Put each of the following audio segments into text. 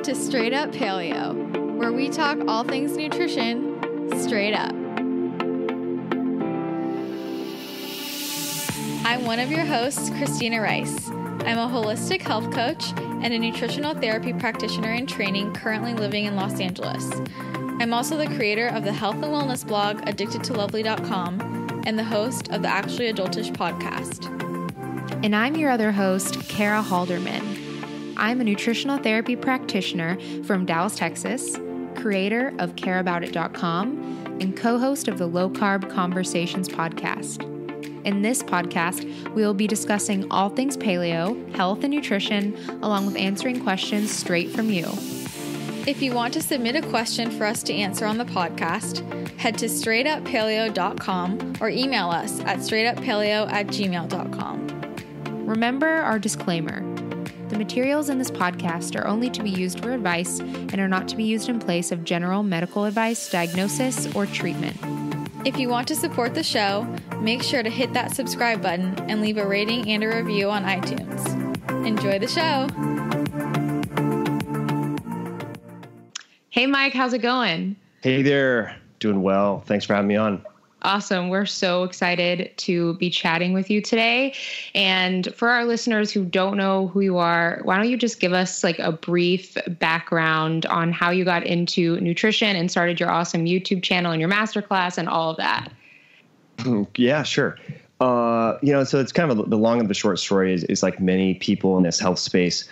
to Straight Up Paleo, where we talk all things nutrition straight up. I'm one of your hosts, Christina Rice. I'm a holistic health coach and a nutritional therapy practitioner in training currently living in Los Angeles. I'm also the creator of the health and wellness blog, addictedtolovely.com, and the host of the Actually Adultish podcast. And I'm your other host, Kara Halderman. I'm a nutritional therapy practitioner from Dallas, Texas, creator of careaboutit.com, and co-host of the Low Carb Conversations podcast. In this podcast, we will be discussing all things paleo, health, and nutrition, along with answering questions straight from you. If you want to submit a question for us to answer on the podcast, head to straightuppaleo.com or email us at straightuppaleo@gmail.com. Remember our disclaimer. The materials in this podcast are only to be used for advice and are not to be used in place of general medical advice, diagnosis, or treatment. If you want to support the show, make sure to hit that subscribe button and leave a rating and a review on iTunes. Enjoy the show. Hey, Mike, how's it going? Hey there. Doing well. Thanks for having me on. Awesome. We're so excited to be chatting with you today. And for our listeners who don't know who you are, why don't you just give us like a brief background on how you got into nutrition and started your awesome YouTube channel and your masterclass and all of that? Yeah, sure. So it's kind of the long and the short story is like many people in this health space.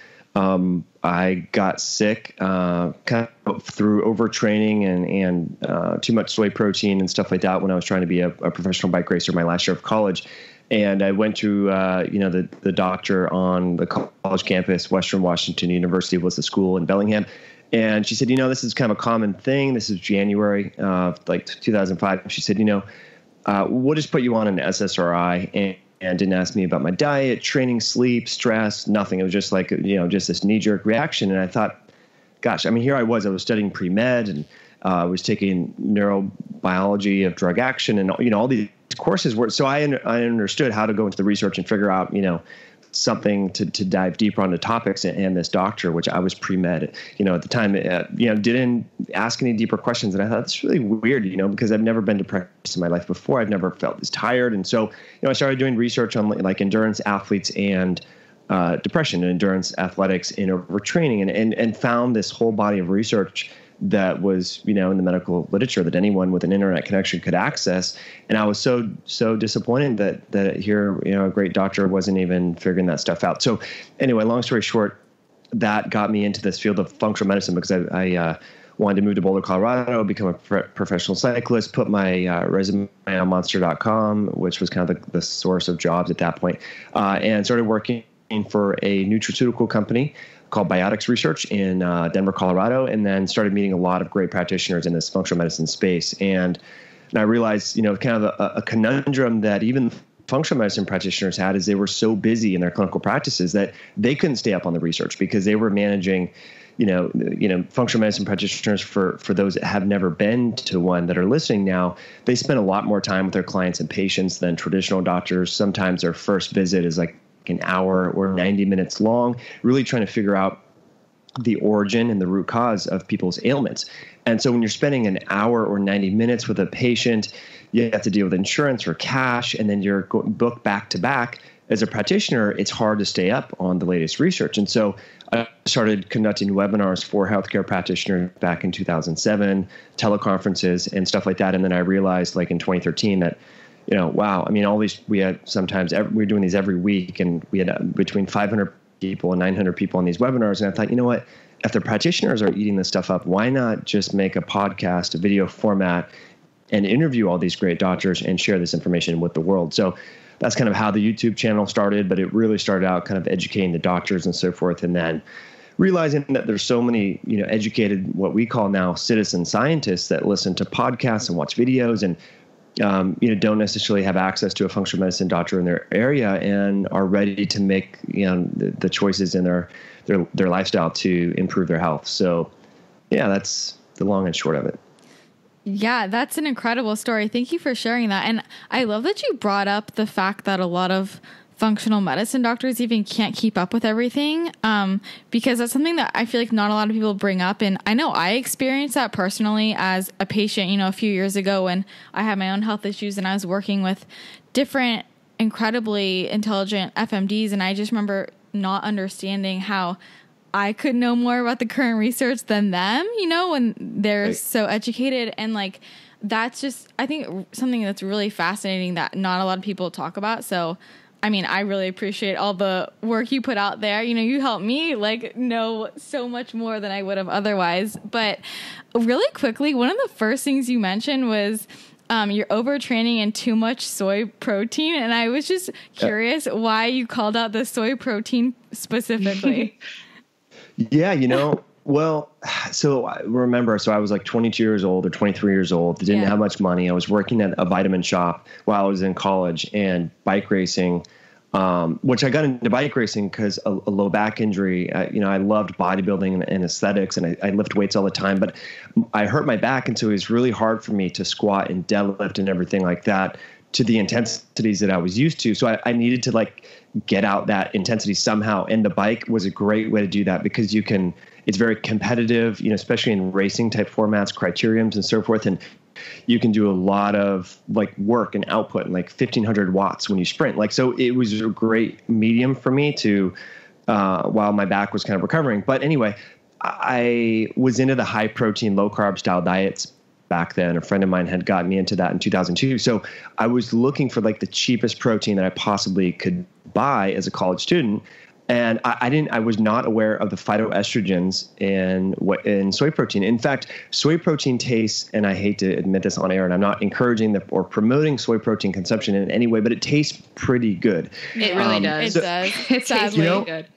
I got sick kind of through overtraining and too much soy protein and stuff like that when I was trying to be a professional bike racer my last year of college. And I went to the doctor on the college campus, Western Washington University was the school in Bellingham. And she said, this is kind of a common thing. This is January of like 2005. She said, we'll just put you on an SSRI and didn't ask me about my diet, training, sleep, stress, nothing. It was just like, just this knee-jerk reaction. And I thought, gosh, here I was studying pre-med and was taking neurobiology of drug action and, all these courses were, so I understood how to go into the research and figure out, something to dive deeper on the topics. And this doctor, which I was pre-med, at the time, didn't ask any deeper questions. And I thought, it's really weird, because I've never been depressed in my life before. I've never felt this tired. And so, I started doing research on like endurance athletes and depression and endurance athletics and overtraining and found this whole body of research that was, in the medical literature that anyone with an internet connection could access. And I was so disappointed that here, a great doctor wasn't even figuring that stuff out. So anyway, long story short, that got me into this field of functional medicine because I wanted to move to Boulder, Colorado, become a professional cyclist, put my resume on monster.com, which was kind of the source of jobs at that point, and started working for a nutraceutical company called Biotics Research in Denver, Colorado, and then started meeting a lot of great practitioners in this functional medicine space. And I realized, kind of a conundrum that even functional medicine practitioners had is they were so busy in their clinical practices that they couldn't stay up on the research because they were managing, functional medicine practitioners for those that have never been to one that are listening now, they spend a lot more time with their clients and patients than traditional doctors. Sometimes their first visit is like an hour or 90 minutes long, really trying to figure out the origin and the root cause of people's ailments. And so when you're spending an hour or 90 minutes with a patient, you have to deal with insurance or cash, and then you're booked back to back. As a practitioner, it's hard to stay up on the latest research. And so I started conducting webinars for healthcare practitioners back in 2007, teleconferences and stuff like that. And then I realized like in 2013 that wow. All these, we had sometimes, we're doing these every week, and we had between 500 people and 900 people on these webinars. And I thought, what, if the practitioners are eating this stuff up, why not just make a podcast, a video format, and interview all these great doctors and share this information with the world? So that's kind of how the YouTube channel started, but it really started out kind of educating the doctors and so forth. And then realizing that there's so many, educated, what we call now citizen scientists that listen to podcasts and watch videos and don't necessarily have access to a functional medicine doctor in their area and are ready to make, the choices in their lifestyle to improve their health. So yeah, that's the long and short of it. Yeah, that's an incredible story. Thank you for sharing that. And I love that you brought up the fact that a lot of functional medicine doctors even can't keep up with everything, because that's something that I feel like not a lot of people bring up. And I know I experienced that personally as a patient, you know, a few years ago when I had my own health issues and I was working with different incredibly intelligent FMDs. And I just remember not understanding how I could know more about the current research than them, you know, when they're so educated. And like, that's just, I think, something that's really fascinating that not a lot of people talk about. So, I mean, I really appreciate all the work you put out there. You know, you helped me like know so much more than I would have otherwise. But really quickly, one of the first things you mentioned was you're overtraining and too much soy protein. And I was just curious why you called out the soy protein specifically. Yeah, you know, well, so I remember, so I was like 22 years old or 23 years old, didn't have much money. I was working at a vitamin shop while I was in college and bike racing, which I got into bike racing because a low back injury. You know, I loved bodybuilding and aesthetics, and I lift weights all the time, but I hurt my back. And so it was really hard for me to squat and deadlift and everything like that to the intensities that I was used to. So I needed to like get out that intensity somehow. And the bike was a great way to do that because it's very competitive, you know, especially in racing type formats, criteriums and so forth. And you can do a lot of like work and output and like 1500 watts when you sprint. Like, so it was a great medium for me to, while my back was kind of recovering. But anyway, I was into the high protein, low carb style diets back then. A friend of mine had gotten me into that in 2002. So I was looking for like the cheapest protein that I possibly could buy as a college student. And I was not aware of the phytoestrogens in soy protein. In fact, soy protein tastes, and I hate to admit this on air, and I'm not encouraging or promoting soy protein consumption in any way, but it tastes pretty good. It really does. It does. It tastes really good.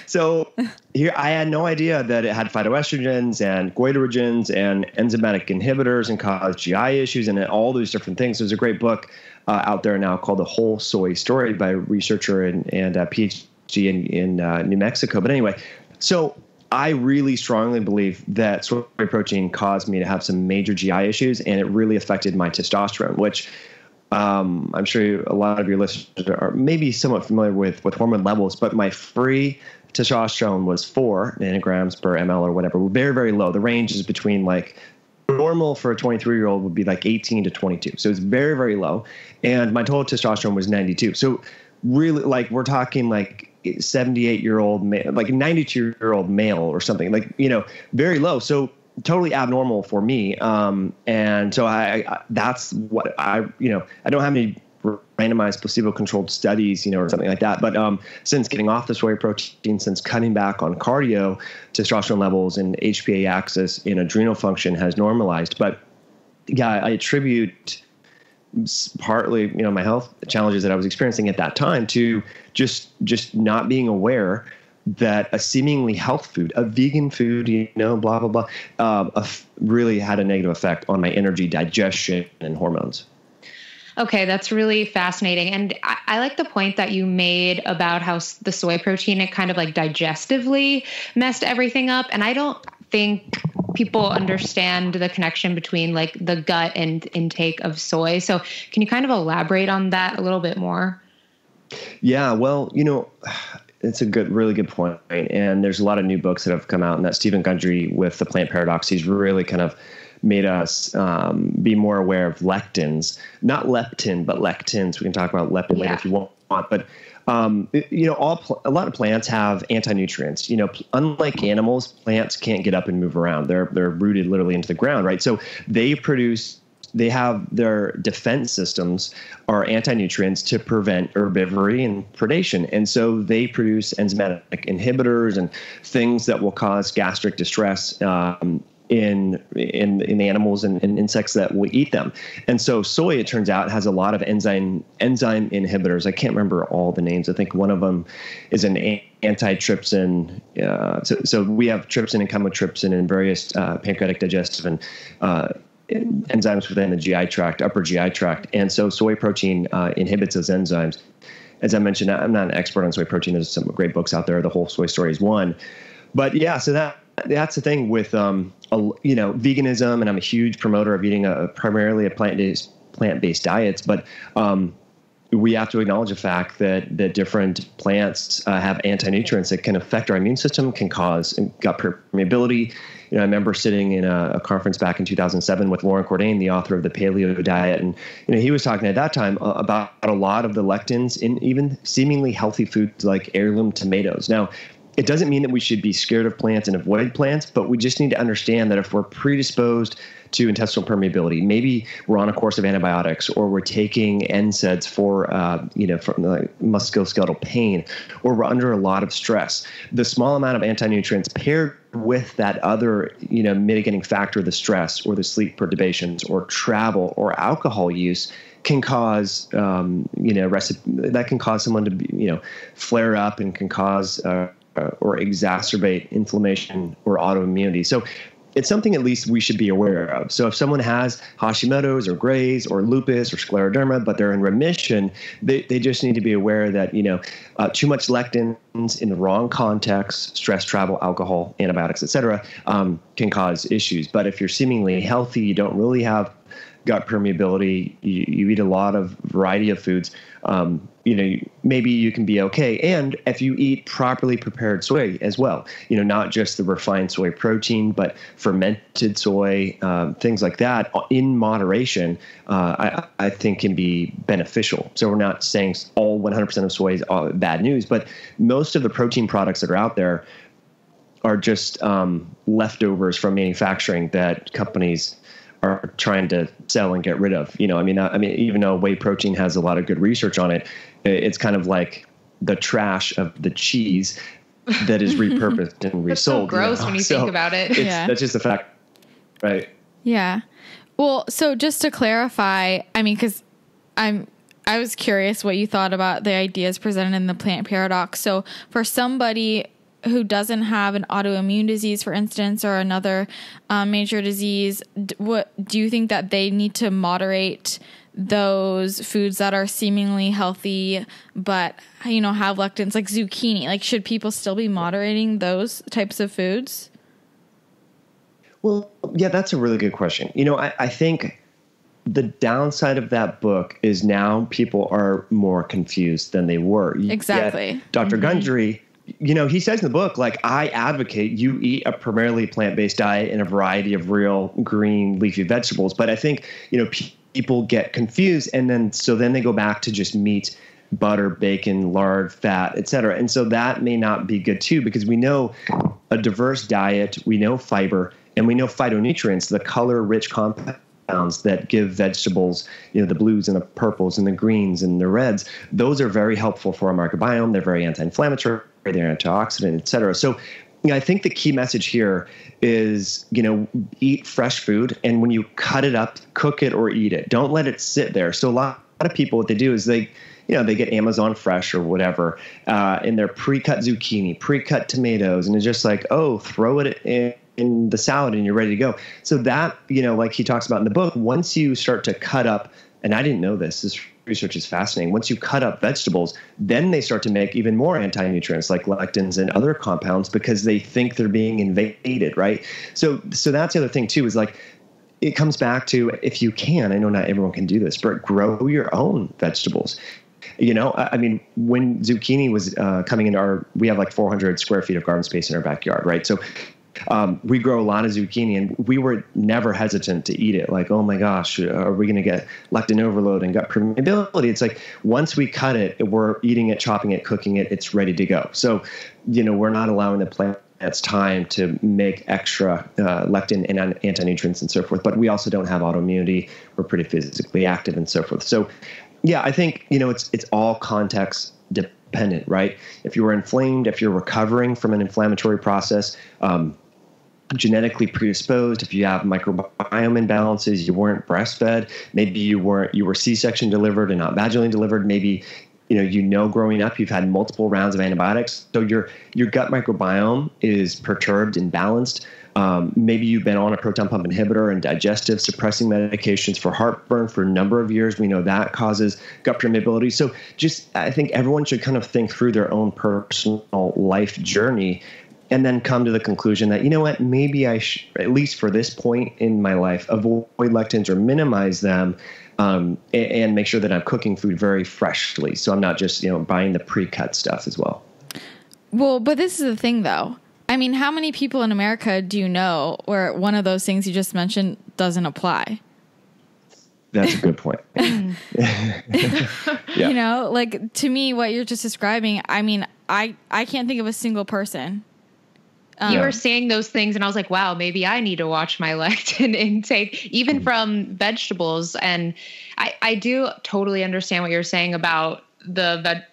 So here, I had no idea that it had phytoestrogens and goitrogens and enzymatic inhibitors and caused GI issues and all those different things. There's a great book out there now called The Whole Soy Story by a researcher and PhD in New Mexico. But anyway, so I really strongly believe that soy protein caused me to have some major GI issues, and it really affected my testosterone, which I'm sure a lot of your listeners are maybe somewhat familiar with hormone levels, but my free testosterone was 4 nanograms per ml or whatever, very, very low. The range is between like normal for a 23-year-old would be like 18 to 22. So it's very, very low. And my total testosterone was 92. So really, like, we're talking like 78-year-old male, like 92-year-old male or something, like, you know, very low. So totally abnormal for me. And so that's what I don't have any randomized placebo-controlled studies, you know, or something like that. But since getting off the soy protein, since cutting back on cardio, testosterone levels and HPA axis in adrenal function has normalized. But yeah, I attribute partly, you know, my health challenges that I was experiencing at that time to just not being aware that a seemingly health food, a vegan food, you know, blah, blah, blah, really had a negative effect on my energy, digestion, and hormones. Okay, that's really fascinating. And I like the point that you made about how the soy protein, it kind of like digestively messed everything up. And I don't think people understand the connection between like the gut and intake of soy. So can you kind of elaborate on that a little bit more? Yeah, well, you know, it's a really good point. And there's a lot of new books that have come out, and that Stephen Gundry with The Plant Paradox, he's really kind of made us be more aware of lectins, not leptin, but lectins. We can talk about leptin later if you want. But, you know, a lot of plants have anti-nutrients. You know, unlike animals, plants can't get up and move around. They're rooted literally into the ground, right? So they have their defense systems are anti-nutrients to prevent herbivory and predation. And so they produce enzymatic inhibitors and things that will cause gastric distress in animals and insects that will eat them. And so soy, it turns out, has a lot of enzyme inhibitors. I can't remember all the names. I think one of them is an antitrypsin. So we have trypsin and chymotrypsin and various pancreatic, digestive, and enzymes within the GI tract, upper GI tract. And so soy protein inhibits those enzymes. As I mentioned, I'm not an expert on soy protein. There's some great books out there. The Whole Soy Story is one. But yeah, so that's the thing with, you know, veganism, and I'm a huge promoter of eating primarily a plant-based diets. But we have to acknowledge the fact that different plants have anti-nutrients that can affect our immune system, can cause gut permeability. I remember sitting in a conference back in 2007 with Lauren Cordain, the author of the Paleo Diet, and he was talking at that time about a lot of the lectins in even seemingly healthy foods like heirloom tomatoes. Now, it doesn't mean that we should be scared of plants and avoid plants, but we just need to understand that if we're predisposed to intestinal permeability, maybe we're on a course of antibiotics, or we're taking NSAIDs for, from musculoskeletal pain, or we're under a lot of stress, the small amount of anti-nutrients paired with that other, mitigating factor, the stress or the sleep perturbations or travel or alcohol use can cause, that can cause someone to, flare up and can cause, or exacerbate inflammation or autoimmunity. So it's something at least we should be aware of. So if someone has Hashimoto's or Graves' or lupus or scleroderma, but they're in remission, they just need to be aware that, too much lectins in the wrong context, stress, travel, alcohol, antibiotics, et cetera, can cause issues. But if you're seemingly healthy, you don't really have gut permeability, you eat a lot of variety of foods, maybe you can be okay. And if you eat properly prepared soy as well, not just the refined soy protein, but fermented soy, things like that in moderation, I think can be beneficial. So we're not saying all 100% of soy is bad news, but most of the protein products that are out there are just leftovers from manufacturing that companies are trying to sell and get rid of. Even though whey protein has a lot of good research on it, it's kind of like the trash of the cheese that is repurposed and resold. That's so gross when you think about it. That's just a fact, right? Yeah. Well, so just to clarify, because I was curious what you thought about the ideas presented in the plant paradox. So for somebody who doesn't have an autoimmune disease, for instance, or another major disease, what do you think that they need to moderate those foods that are seemingly healthy but have lectins, like zucchini? Like, should people still be moderating those types of foods? Well, yeah, that's a really good question. I think the downside of that book is now people are more confused than they were. Exactly. Yet Dr. Gundry, he says in the book, I advocate you eat a primarily plant-based diet and a variety of real green leafy vegetables. But I think, people get confused, and then they go back to just meat, butter, bacon, lard, fat, et cetera. And so that may not be good too, because we know a diverse diet, we know fiber, and we know phytonutrients, the color-rich compounds that give vegetables, the blues and the purples and the greens and the reds. Those are very helpful for our microbiome. They're very anti-inflammatory, they're antioxidant, et cetera. So I think the key message here is, eat fresh food. And when you cut it up, cook it or eat it. Don't let it sit there. So a lot of people, what they do is they get Amazon Fresh or whatever, and they're pre-cut zucchini, pre-cut tomatoes, and it's just like, throw it in the salad and you're ready to go. So that, like he talks about in the book, once you start to cut up, and I didn't know this research is fascinating. Once you cut up vegetables, then they start to make even more anti-nutrients like lectins and other compounds because they think they're being invaded, right? So that's the other thing too, is it comes back to, if you can, I know not everyone can do this, but grow your own vegetables. When zucchini was coming into we have 400 square feet of garden space in our backyard, right? So we grow a lot of zucchini, and we were never hesitant to eat it. Like, oh my gosh, are we going to get lectin overload and gut permeability? It's like, once we cut it, we're eating it, chopping it, cooking it, it's ready to go. So, we're not allowing the plant's time to make extra lectin and anti-nutrients and so forth. But we also don't have autoimmunity. We're pretty physically active and so forth. So, yeah, I think, it's all context dependent, right? If you were inflamed, if you're recovering from an inflammatory process, genetically predisposed, if you have microbiome imbalances, you weren't breastfed, maybe you were C-section delivered and not vaginally delivered, maybe growing up you've had multiple rounds of antibiotics, so your gut microbiome is perturbed and balanced. Maybe you've been on a proton pump inhibitor and digestive suppressing medications for heartburn for a number of years. We know that causes gut permeability. So I think everyone should kind of think through their own personal life journey and then come to the conclusion that, maybe I should, at least for this point in my life, avoid lectins or minimize them and make sure that I'm cooking food very freshly. So I'm not just, buying the pre-cut stuff as well. Well, but this is the thing though. I mean, how many people in America do you know where one of those things you just mentioned doesn't apply? That's a good point. Yeah. Like to me, what you're just describing, I mean, I can't think of a single person. You were saying those things and I was like, wow, maybe I need to watch my lectin intake, even from vegetables. And I do totally understand what you're saying about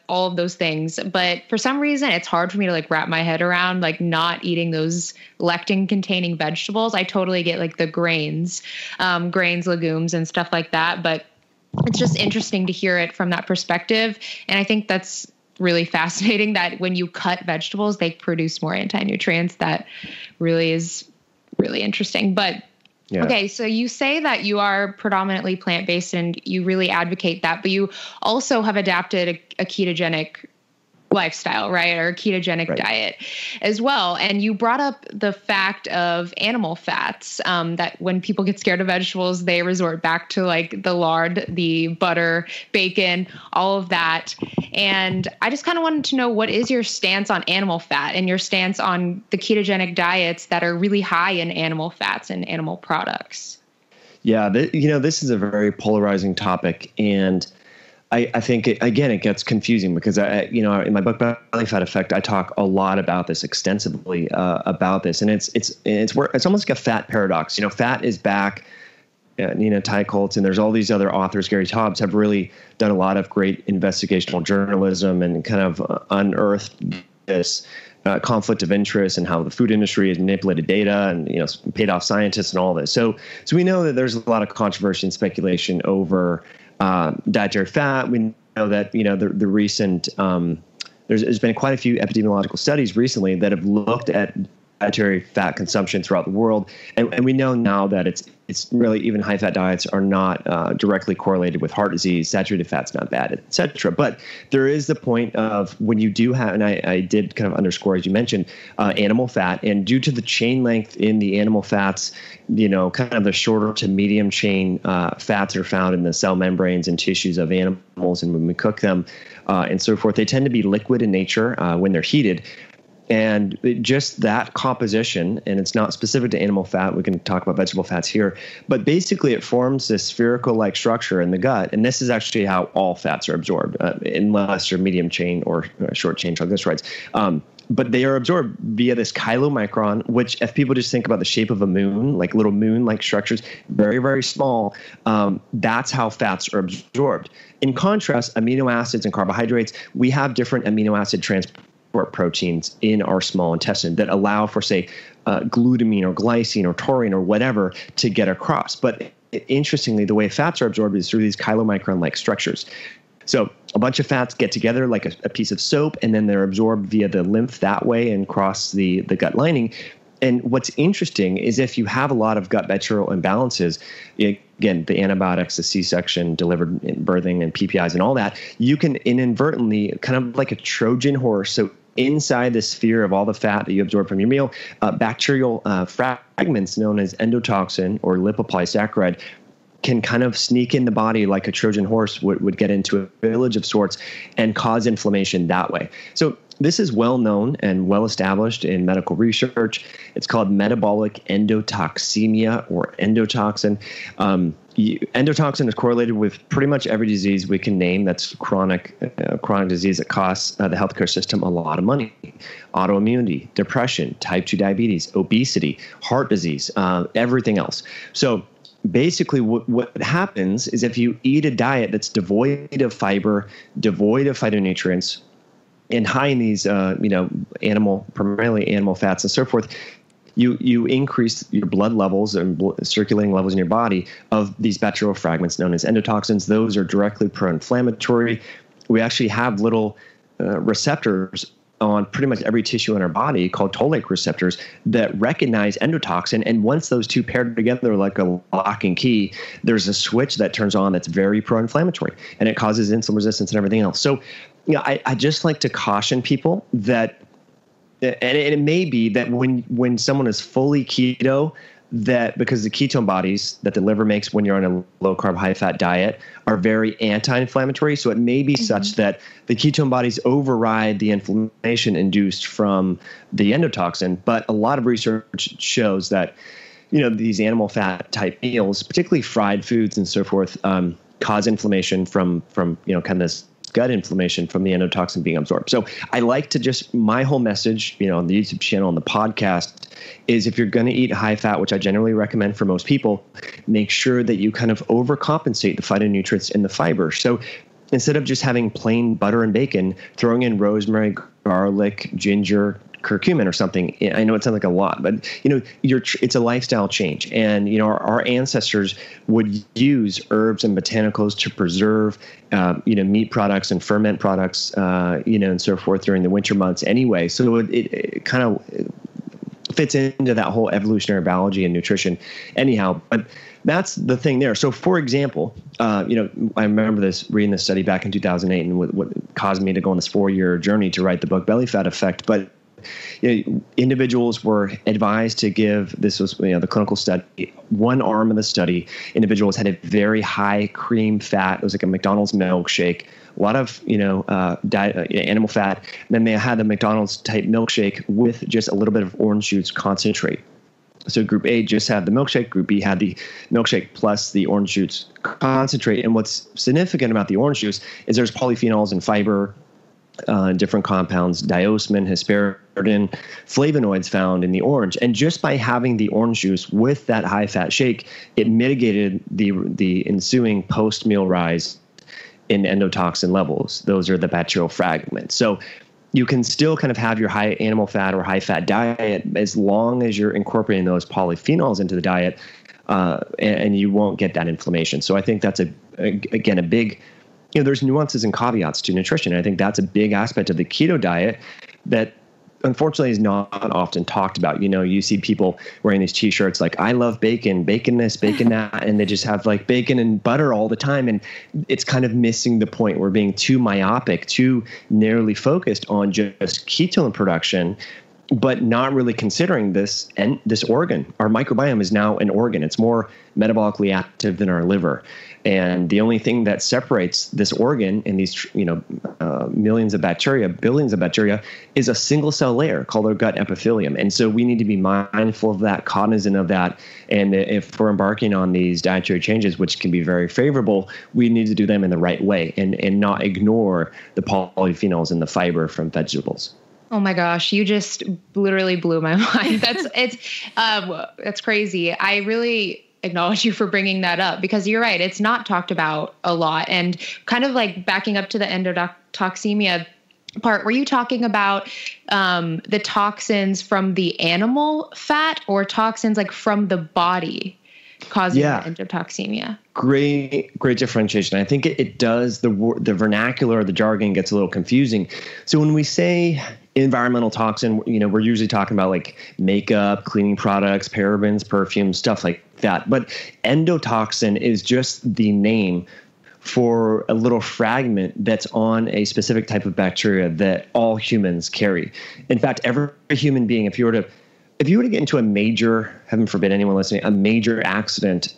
all of those things. But for some reason, it's hard for me to like wrap my head around like not eating those lectin containing vegetables. I totally get like the grains, legumes and stuff like that. But it's just interesting to hear it from that perspective. And I think that's really fascinating that when you cut vegetables, they produce more anti-nutrients. That really is really interesting. But okay, so you say that you are predominantly plant-based and you really advocate that, but you also have adapted a ketogenic lifestyle, right? Or a ketogenic diet as well. And you brought up the fact of animal fats, that when people get scared of vegetables, they resort back to like the lard, the butter, bacon, all of that. And I just kind of wanted to know, what is your stance on animal fat and your stance on the ketogenic diets that are really high in animal fats and animal products? Yeah, this is a very polarizing topic. And I think, it gets confusing because in my book, Belly Fat Effect, I talk a lot about this extensively, about this. And it's almost like a fat paradox. Fat is back. Nina Teicholz, and there's all these other authors. Gary Taubes have really done a lot of great investigational journalism and kind of unearthed this conflict of interest and how the food industry has manipulated data and, paid off scientists and all this. So we know that there's a lot of controversy and speculation over dietary fat. We know that, the recent, there's been quite a few epidemiological studies recently that have looked at dietary fat consumption throughout the world. And we know now that it's really, even high fat diets are not directly correlated with heart disease, saturated fat's not bad, et cetera. But there is the point of when you do have, and I did kind of underscore, as you mentioned, animal fat, and due to the chain length in the animal fats, kind of the shorter to medium chain fats are found in the cell membranes and tissues of animals. And when we cook them and so forth, they tend to be liquid in nature when they're heated. And just that composition, and it's not specific to animal fat, we can talk about vegetable fats here, but basically it forms this spherical-like structure in the gut. And this is actually how all fats are absorbed, unless you're medium chain or short chain triglycerides. But they are absorbed via this chylomicron, which if people just think about the shape of a moon, like little moon-like structures, very, very small, that's how fats are absorbed. In contrast, amino acids and carbohydrates, we have different amino acid transport proteins in our small intestine that allow for, say, glutamine or glycine or taurine or whatever to get across. But interestingly, the way fats are absorbed is through these chylomicron-like structures. So a bunch of fats get together like a piece of soap, and then they're absorbed via the lymph that way and cross the gut lining. And what's interesting is if you have a lot of gut bacterial imbalances, again, the antibiotics, the C-section, delivered birthing and PPIs and all that, you can inadvertently, kind of like a Trojan horse, so inside the sphere of all the fat that you absorb from your meal, bacterial fragments known as endotoxin or lipopolysaccharide can kind of sneak in the body like a Trojan horse would get into a village of sorts and cause inflammation that way. So this is well known and well established in medical research. It's called metabolic endotoxemia or endotoxin. Endotoxin is correlated with pretty much every disease we can name that's chronic disease that costs the healthcare system a lot of money. Autoimmunity, depression, type 2 diabetes, obesity, heart disease, everything else. So basically what happens is if you eat a diet that's devoid of fiber, devoid of phytonutrients, and high in these, primarily animal fats and so forth, you increase your blood levels and circulating levels in your body of these bacterial fragments known as endotoxins. Those are directly pro-inflammatory. We actually have little receptors on pretty much every tissue in our body called toll-like receptors that recognize endotoxin. And once those two pair together like a lock and key, there's a switch that turns on that's very pro-inflammatory, and it causes insulin resistance and everything else. So, I just like to caution people that, and it may be that when someone is fully keto, that because the ketone bodies that the liver makes when you're on a low carb, high fat diet are very anti-inflammatory. So it may be such that the ketone bodies override the inflammation induced from the endotoxin. But a lot of research shows that, these animal fat type meals, particularly fried foods and so forth, cause inflammation from kind of this gut inflammation from the endotoxin being absorbed. So I like to my whole message, on the YouTube channel, on the podcast, is if you're going to eat high fat, which I generally recommend for most people, make sure that you kind of overcompensate the phytonutrients in the fiber. So instead of just having plain butter and bacon, throwing in rosemary, garlic, ginger, curcumin or something. I know it sounds like a lot, but it's a lifestyle change. And our ancestors would use herbs and botanicals to preserve meat products and ferment products, and so forth during the winter months anyway. So it kind of fits into that whole evolutionary biology and nutrition anyhow. But that's the thing there. So for example, I remember reading this study back in 2008 and what caused me to go on this 4-year journey to write the book Belly Fat Effect. But individuals were advised to give, this was the clinical study, one arm of the study, individuals had a very high cream fat. It was like a McDonald's milkshake, a lot of animal fat. And then they had the McDonald's type milkshake with just a little bit of orange juice concentrate. So group A just had the milkshake, group B had the milkshake plus the orange juice concentrate. And what's significant about the orange juice is there's polyphenols and fiber, different compounds, diosmin, hesperidin, flavonoids found in the orange. And just by having the orange juice with that high fat shake, it mitigated the ensuing post-meal rise in endotoxin levels. Those are the bacterial fragments. So you can still kind of have your high animal fat or high fat diet as long as you're incorporating those polyphenols into the diet, and you won't get that inflammation. So I think that's again a big, there's nuances and caveats to nutrition. And I think that's a big aspect of the keto diet that unfortunately is not often talked about. You see people wearing these t-shirts like, I love bacon, bacon this, bacon that, and they just have like bacon and butter all the time. And it's kind of missing the point. We're being too myopic, too narrowly focused on just ketone production, but not really considering this organ. Our microbiome is now an organ. It's more metabolically active than our liver. And the only thing that separates this organ and these, millions of bacteria, billions of bacteria, is a single cell layer called our gut epithelium. And so we need to be mindful of that, cognizant of that. And if we're embarking on these dietary changes, which can be very favorable, we need to do them in the right way and not ignore the polyphenols and the fiber from vegetables. Oh my gosh, you just literally blew my mind. That's crazy. I really acknowledge you for bringing that up because you're right. It's not talked about a lot. And kind of like backing up to the endotoxemia part, were you talking about the toxins from the animal fat or toxins like from the body causing the endotoxemia? Great differentiation. I think it does. The vernacular, the jargon gets a little confusing. So when we say environmental toxin, we're usually talking about like makeup, cleaning products, parabens, perfumes, stuff like that. But endotoxin is just the name for a little fragment that's on a specific type of bacteria that all humans carry. In fact, every human being, if you were to get into a major, heaven forbid anyone listening, a major accident,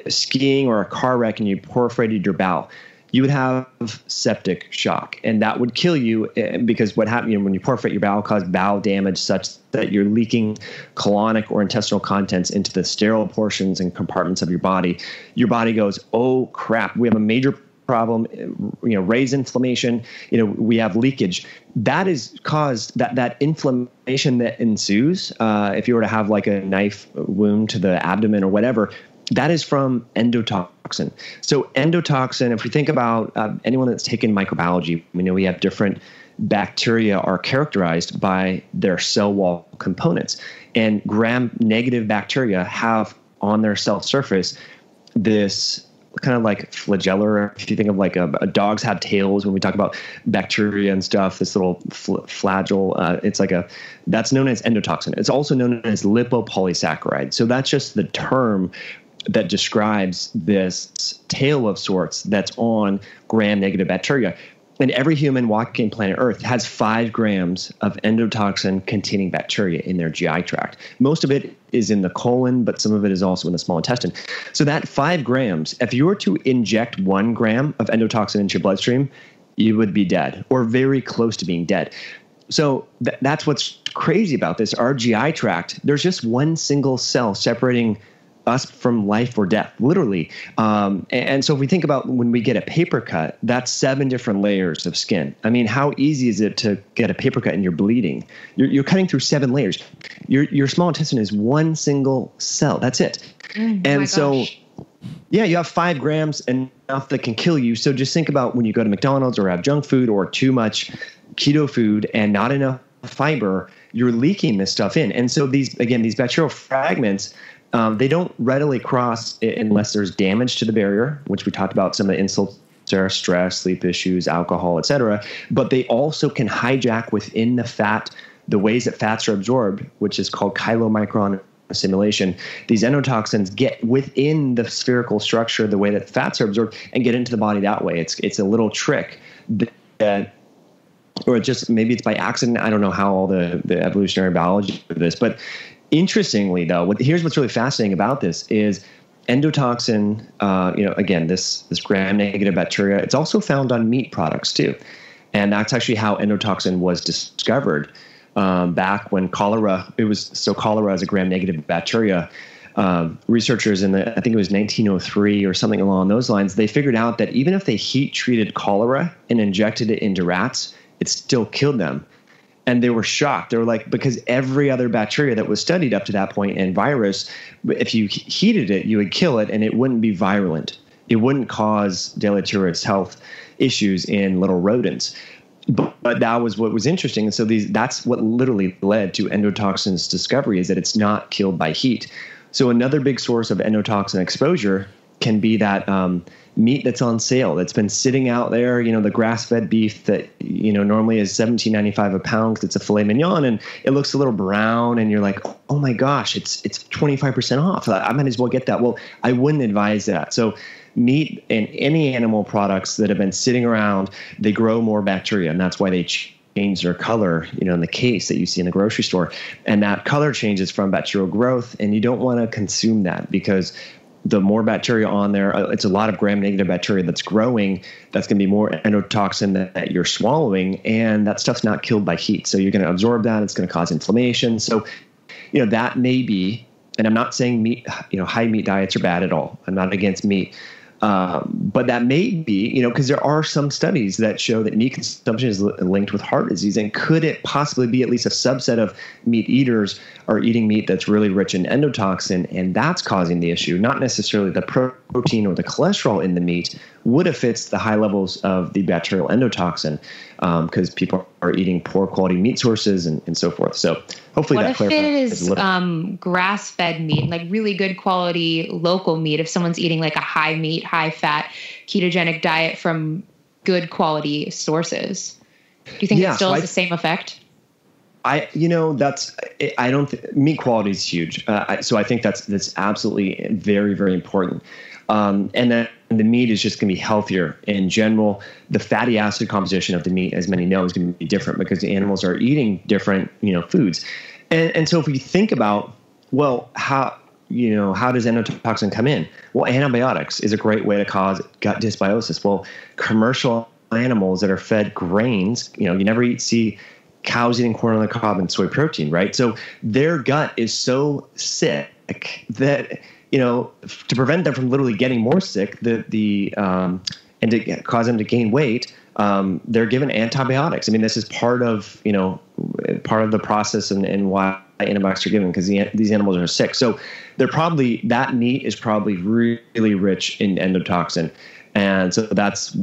skiing or a car wreck, and you perforated your bowel, you would have septic shock, and that would kill you because what happened when you perforate your bowel causes bowel damage such that you're leaking colonic or intestinal contents into the sterile portions and compartments of your body. Your body goes, oh crap, we have a major problem, raised inflammation, we have leakage. That is caused, that inflammation that ensues, if you were to have like a knife wound to the abdomen or whatever, that is from endotoxin. So endotoxin, if we think about anyone that's taken microbiology, we know we have different bacteria are characterized by their cell wall components. And gram-negative bacteria have on their cell surface this kind of like flagellar. If you think of like dogs have tails when we talk about bacteria and stuff, this little flagell, that's known as endotoxin. It's also known as lipopolysaccharide. So that's just the term that describes this tail of sorts that's on gram-negative bacteria. And every human walking planet Earth has 5 grams of endotoxin containing bacteria in their GI tract. Most of it is in the colon, but some of it is also in the small intestine. So that 5 grams, if you were to inject 1 gram of endotoxin into your bloodstream, you would be dead or very close to being dead. So that's what's crazy about this. Our GI tract, there's just one single cell separating us from life or death, literally. And so if we think about when we get a paper cut, that's 7 different layers of skin. I mean, how easy is it to get a paper cut and you're bleeding? You're cutting through 7 layers. Your small intestine is one single cell. That's it. And so, yeah, you have 5 grams, enough that can kill you. So just think about when you go to McDonald's or have junk food or too much keto food and not enough fiber, you're leaking this stuff in. And so these bacterial fragments, they don't readily cross unless there's damage to the barrier, which we talked about, some of the insults there, stress, sleep issues, alcohol, et cetera. But they also can hijack within the fat, the ways that fats are absorbed, which is called chylomicron assimilation. These endotoxins get within the spherical structure, the way that fats are absorbed, and get into the body that way. It's a little trick that, or just maybe it's by accident. I don't know how all the evolutionary biology of this, but interestingly, though, here's what's really fascinating about this is endotoxin, again, this gram-negative bacteria, it's also found on meat products too. And that's actually how endotoxin was discovered back when cholera is a gram-negative bacteria. Researchers I think it was 1903 or something along those lines, they figured out that even if they heat-treated cholera and injected it into rats, it still killed them. And they were shocked. They were like, because every other bacteria that was studied up to that point and virus, if you heated it, you would kill it and it wouldn't be virulent. It wouldn't cause deleterious health issues in little rodents. But that was what was interesting. And so that's what literally led to endotoxins discovery, is that it's not killed by heat. So another big source of endotoxin exposure can be that meat that's on sale, that's been sitting out there, the grass-fed beef that, normally is $17.95 a pound because it's a filet mignon and it looks a little brown and you're like, oh my gosh, it's 25% off. I might as well get that. Well, I wouldn't advise that. So meat and any animal products that have been sitting around, they grow more bacteria, and that's why they change their color, in the case that you see in the grocery store. And that color changes from bacterial growth, and you don't want to consume that because the more bacteria on there, it's a lot of gram-negative bacteria that's growing. That's going to be more endotoxin that you're swallowing, and that stuff's not killed by heat. So you're going to absorb that. It's going to cause inflammation. So, that may be, and I'm not saying meat, high meat diets are bad at all. I'm not against meat. But that may be, because there are some studies that show that meat consumption is linked with heart disease. And could it possibly be at least a subset of meat eaters are eating meat that's really rich in endotoxin, and that's causing the issue? Not necessarily the protein or the cholesterol in the meat would affect the high levels of the bacterial endotoxin, because people are eating poor quality meat sources and so forth. So hopefully that clarifies. What if it is grass-fed meat, like really good quality local meat? If someone's eating like a high meat, high fat ketogenic diet from good quality sources, do you think it still has the same effect? Meat quality is huge. So I think that's absolutely very, very important. And then the meat is just going to be healthier in general. The fatty acid composition of the meat, as many know, is going to be different because the animals are eating different, foods. And so if we think about, well, how does endotoxin come in? Well, antibiotics is a great way to cause gut dysbiosis. Well, commercial animals that are fed grains, you never see cows eating corn on the cob and soy protein, right? So their gut is so sick that, to prevent them from literally getting more sick, and to cause them to gain weight, they're given antibiotics. I mean, this is part of the process and why antibiotics are given, because these animals are sick. So that meat is probably really rich in endotoxin. And so that's,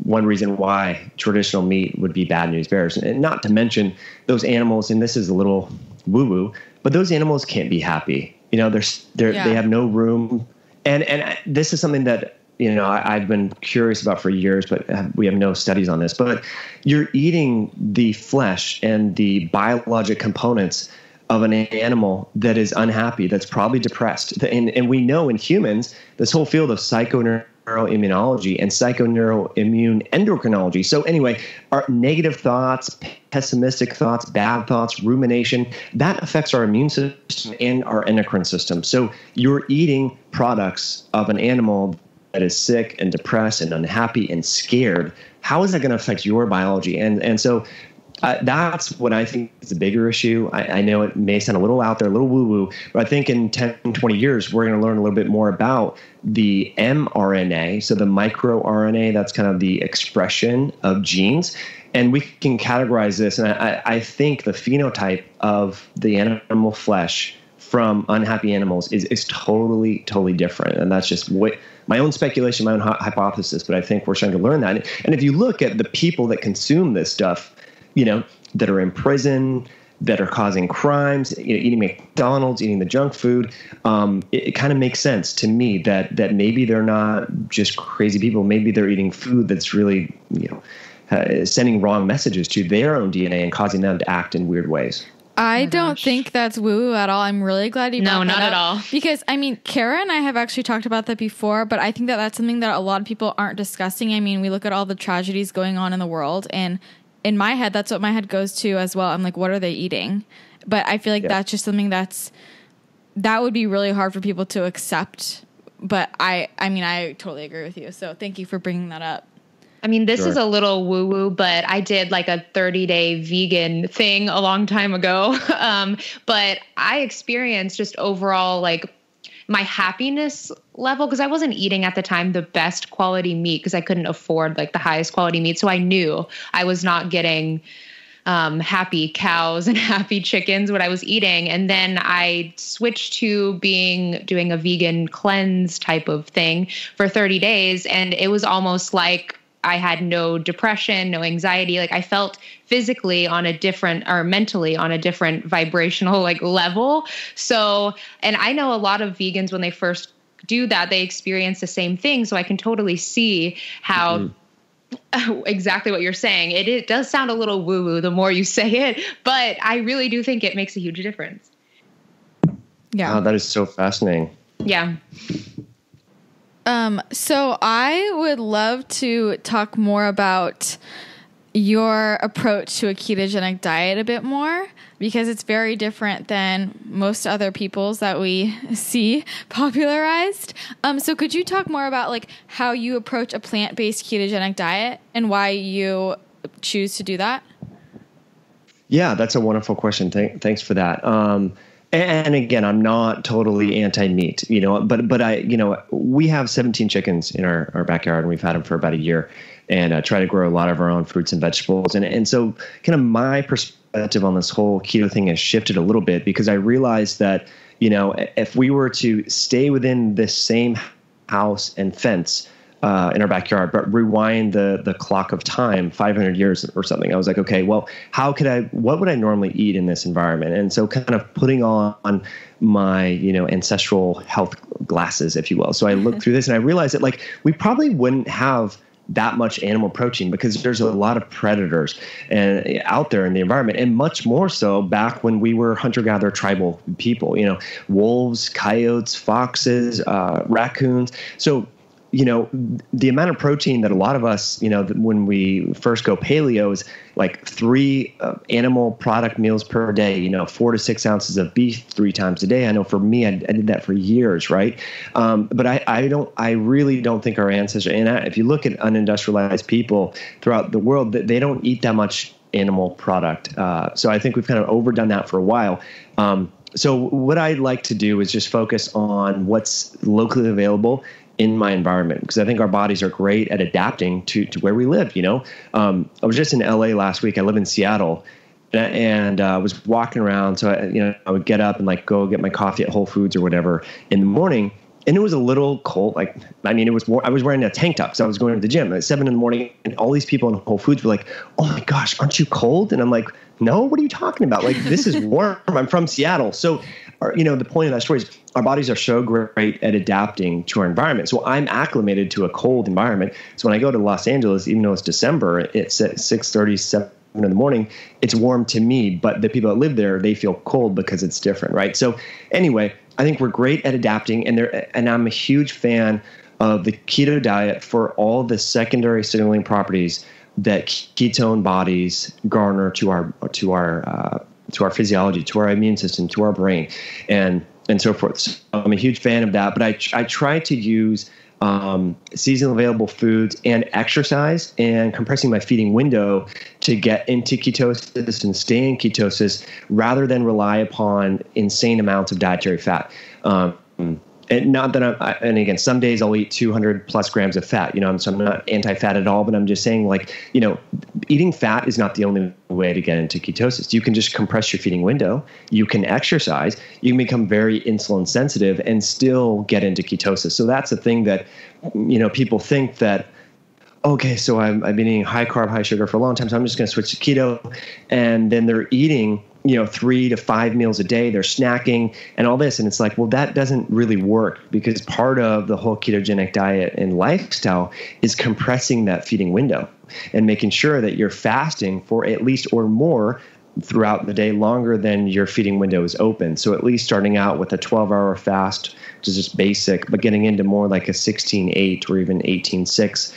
one reason why traditional meat would be bad news bears. And not to mention those animals, and this is a little woo-woo, but those animals can't be happy. They have no room. And this is something that, I've been curious about for years, but we have no studies on this. But you're eating the flesh and the biologic components of an animal that is unhappy, that's probably depressed. And we know in humans, this whole field of psychoneuroimmunology psychoneuroimmunology and psychoneuroimmune endocrinology. So anyway, our negative thoughts, pessimistic thoughts, bad thoughts, rumination, that affects our immune system and our endocrine system. So you're eating products of an animal that is sick and depressed and unhappy and scared. How is that going to affect your biology? And so that's what I think is a bigger issue. I know it may sound a little out there, a little woo-woo, but I think in 10, 20 years, we're going to learn a little bit more about the mRNA, so the microRNA, that's kind of the expression of genes. And we can categorize this. And I think the phenotype of the animal flesh from unhappy animals is totally, totally different. And that's just my own speculation, my own hypothesis, but I think we're starting to learn that. And if you look at the people that consume this stuff, that are in prison, that are causing crimes, eating McDonald's, eating the junk food, it kind of makes sense to me that maybe they're not just crazy people. Maybe they're eating food that's really, sending wrong messages to their own DNA and causing them to act in weird ways. I don't think that's woo-woo at all. I'm really glad you brought that up. No, not at all. Because, Kara and I have actually talked about that before, but I think that that's something that a lot of people aren't discussing. We look at all the tragedies going on in the world, and in my head, that's what my head goes to as well. I'm like, what are they eating? But I feel like that's just something that would be really hard for people to accept. But I totally agree with you. So thank you for bringing that up. This is a little woo-woo, but I did like a 30-day vegan thing a long time ago. But I experienced just overall like my happiness level, because I wasn't eating at the time the best quality meat because I couldn't afford like the highest quality meat. So I knew I was not getting happy cows and happy chickens what I was eating. And then I switched to doing a vegan cleanse type of thing for 30 days. And it was almost like I had no depression, no anxiety. Like I felt physically on a different, or mentally on a different vibrational like level. So, and I know a lot of vegans, when they first do that, they experience the same thing. So I can totally see how exactly what you're saying. It does sound a little woo-woo the more you say it, but I really do think it makes a huge difference. Yeah. Oh, that is so fascinating. Yeah. So I would love to talk more about your approach to a ketogenic diet a bit more, because it's very different than most other people's that we see popularized. So could you talk more about like how you approach a plant-based ketogenic diet and why you choose to do that? Yeah, that's a wonderful question. Thanks for that. And again, I'm not totally anti-meat, but I, we have 17 chickens in our backyard, and we've had them for about a year, and try to grow a lot of our own fruits and vegetables. And so kind of my perspective on this whole keto thing has shifted a little bit, because I realized that, if we were to stay within this same house and fence in our backyard, but rewind the clock of time 500 years or something, I was like, okay, well, what would I normally eat in this environment? And so kind of putting on my, ancestral health glasses, if you will. So I looked through this and I realized that like, we probably wouldn't have that much animal protein, because there's a lot of predators and out there in the environment, and much more so back when we were hunter-gatherer tribal people, wolves, coyotes, foxes, raccoons. So the amount of protein that a lot of us, when we first go paleo, is like 3 animal product meals per day, 4 to 6 ounces of beef 3 times a day. I know for me, I did that for years, right? But I really don't think our ancestors, and if you look at unindustrialized people throughout the world, they don't eat that much animal product. So I think we've kind of overdone that for a while. So what I'd like to do is just focus on what's locally available in my environment, because I think our bodies are great at adapting to where we live. I was just in LA last week. I live in Seattle, and I was walking around. So I would get up and like go get my coffee at Whole Foods or whatever in the morning. And it was a little cold. It was I was wearing a tank top, so I was going to the gym at 7 a.m, and all these people in Whole Foods were like, "Oh my gosh, aren't you cold?" And I'm like, "No, what are you talking about? Like, this is warm. I'm from Seattle." So, the point of that story is our bodies are so great at adapting to our environment. So I'm acclimated to a cold environment. So when I go to Los Angeles, even though it's December, it's at 6:30, 7 in the morning, it's warm to me, but the people that live there, they feel cold because it's different, right? So anyway, I think we're great at adapting, and I'm a huge fan of the keto diet for all the secondary signaling properties that ketone bodies garner to our physiology, to our immune system, to our brain, and so forth. So I'm a huge fan of that, but I try to use seasonally available foods and exercise and compressing my feeding window to get into ketosis and stay in ketosis rather than rely upon insane amounts of dietary fat. And not that and again, some days I'll eat 200 plus grams of fat, so I'm not anti-fat at all, but I'm just saying, like, eating fat is not the only way to get into ketosis. You can just compress your feeding window. You can exercise. You can become very insulin sensitive and still get into ketosis. So that's the thing that, people think that, okay, so I've been eating high carb, high sugar for a long time, so I'm just going to switch to keto. And then they're eating 3 to 5 meals a day, they're snacking and all this. And it's like, well, that doesn't really work, because part of the whole ketogenic diet and lifestyle is compressing that feeding window and making sure that you're fasting for at least or more throughout the day, longer than your feeding window is open. So at least starting out with a 12-hour fast, which is just basic, but getting into more like a 16-8 or even 18-6,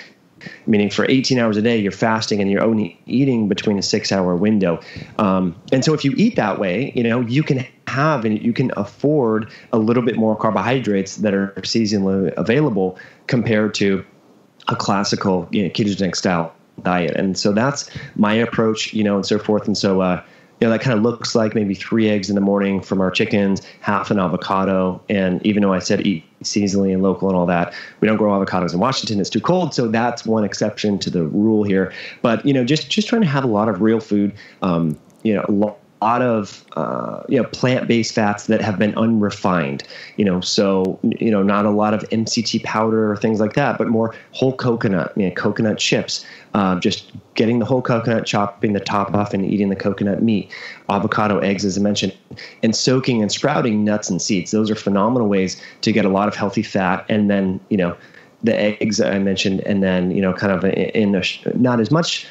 meaning for 18 hours a day, you're fasting and you're only eating between a 6-hour window. And so if you eat that way, you can have and you can afford a little bit more carbohydrates that are seasonally available compared to a classical ketogenic style diet. And so that's my approach, and so forth. And so, that kind of looks like maybe 3 eggs in the morning from our chickens, half an avocado. And even though I said eat seasonally and local and all that, we don't grow avocados in Washington. It's too cold. So that's one exception to the rule here. But, just trying to have a lot of real food, a lot of, plant-based fats that have been unrefined, so, not a lot of MCT powder or things like that, but more whole coconut, coconut chips, just getting the whole coconut, chopping the top off and eating the coconut meat, avocado, eggs, as I mentioned, and soaking and sprouting nuts and seeds. Those are phenomenal ways to get a lot of healthy fat. And then, the eggs I mentioned, and then, kind of in not as much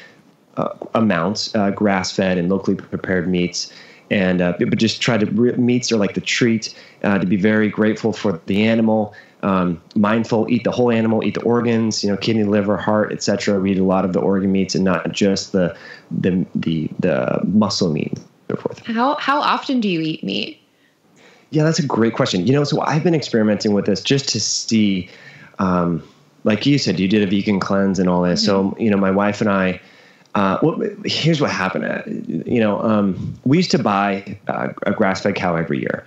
amounts, grass-fed and locally prepared meats, and but just try to meats are like the treat, to be very grateful for the animal, mindful, eat the whole animal, eat the organs, kidney, liver, heart, etc. We eat a lot of the organ meats and not just the muscle meat and so forth. How often do you eat meat? Yeah, that's a great question. So I've been experimenting with this just to see, like you said, you did a vegan cleanse and all this. Mm-hmm. So, my wife and I, here's what happened. We used to buy a grass-fed cow every year,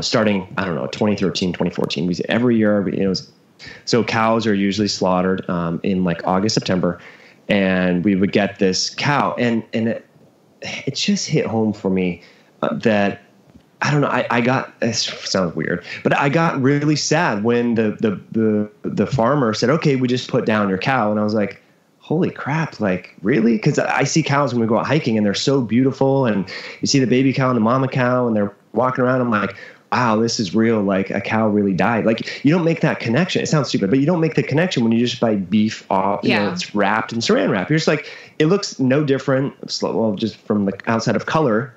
starting, 2013, 2014. Every year, so cows are usually slaughtered in like August, September, and we would get this cow, and it just hit home for me that, I don't know, I got, it sounds weird, but I got really sad when the farmer said, okay, we just put down your cow, and I was like, holy crap, like, really? Because I see cows when we go out hiking and they're so beautiful, and you see the baby cow and the mama cow and they're walking around. I'm like, wow, this is real. Like, a cow really died. Like, you don't make that connection. It sounds stupid, but you don't make the connection when you just buy beef off, it's wrapped in saran wrap. You're just like, it looks no different, well, just from the outside of color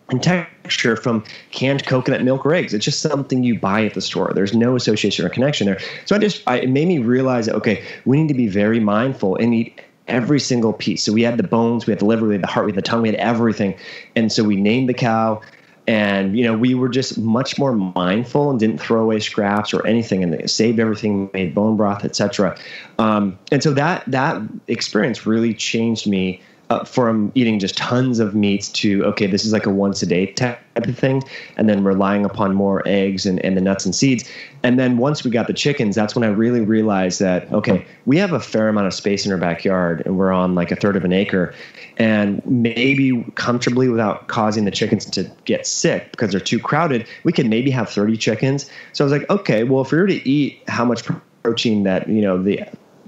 and texture from canned coconut milk or eggs. It's just something you buy at the store. There's no association or connection there. So it made me realize that, okay, we need to be very mindful and eat every single piece. So we had the bones, we had the liver, we had the heart, we had the tongue, we had everything. And so we named the cow, and, we were just much more mindful and didn't throw away scraps or anything, and saved everything, made bone broth, etc. And so that experience really changed me from eating just tons of meats to, okay, this is like a once a day type of thing, and then relying upon more eggs and the nuts and seeds. And then once we got the chickens, that's when I really realized that, okay, we have a fair amount of space in our backyard, and we're on like a third of an acre, and maybe comfortably, without causing the chickens to get sick because they're too crowded, we could maybe have 30 chickens. So I was like, okay, well, if we were to eat how much protein that,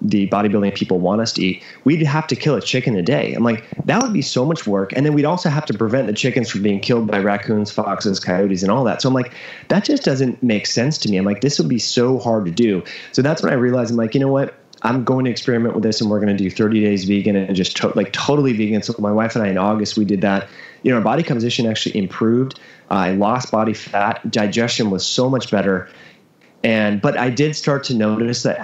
the bodybuilding people want us to eat, we'd have to kill a chicken a day. I'm like, that would be so much work. And then we'd also have to prevent the chickens from being killed by raccoons, foxes, coyotes, and all that. So I'm like, that just doesn't make sense to me. I'm like, this would be so hard to do. So that's when I realized, I'm like, you know what? I'm going to experiment with this, and we're going to do 30 days vegan and just totally vegan. So my wife and I, in August, we did that. Our body composition actually improved. I lost body fat. Digestion was so much better. But I did start to notice that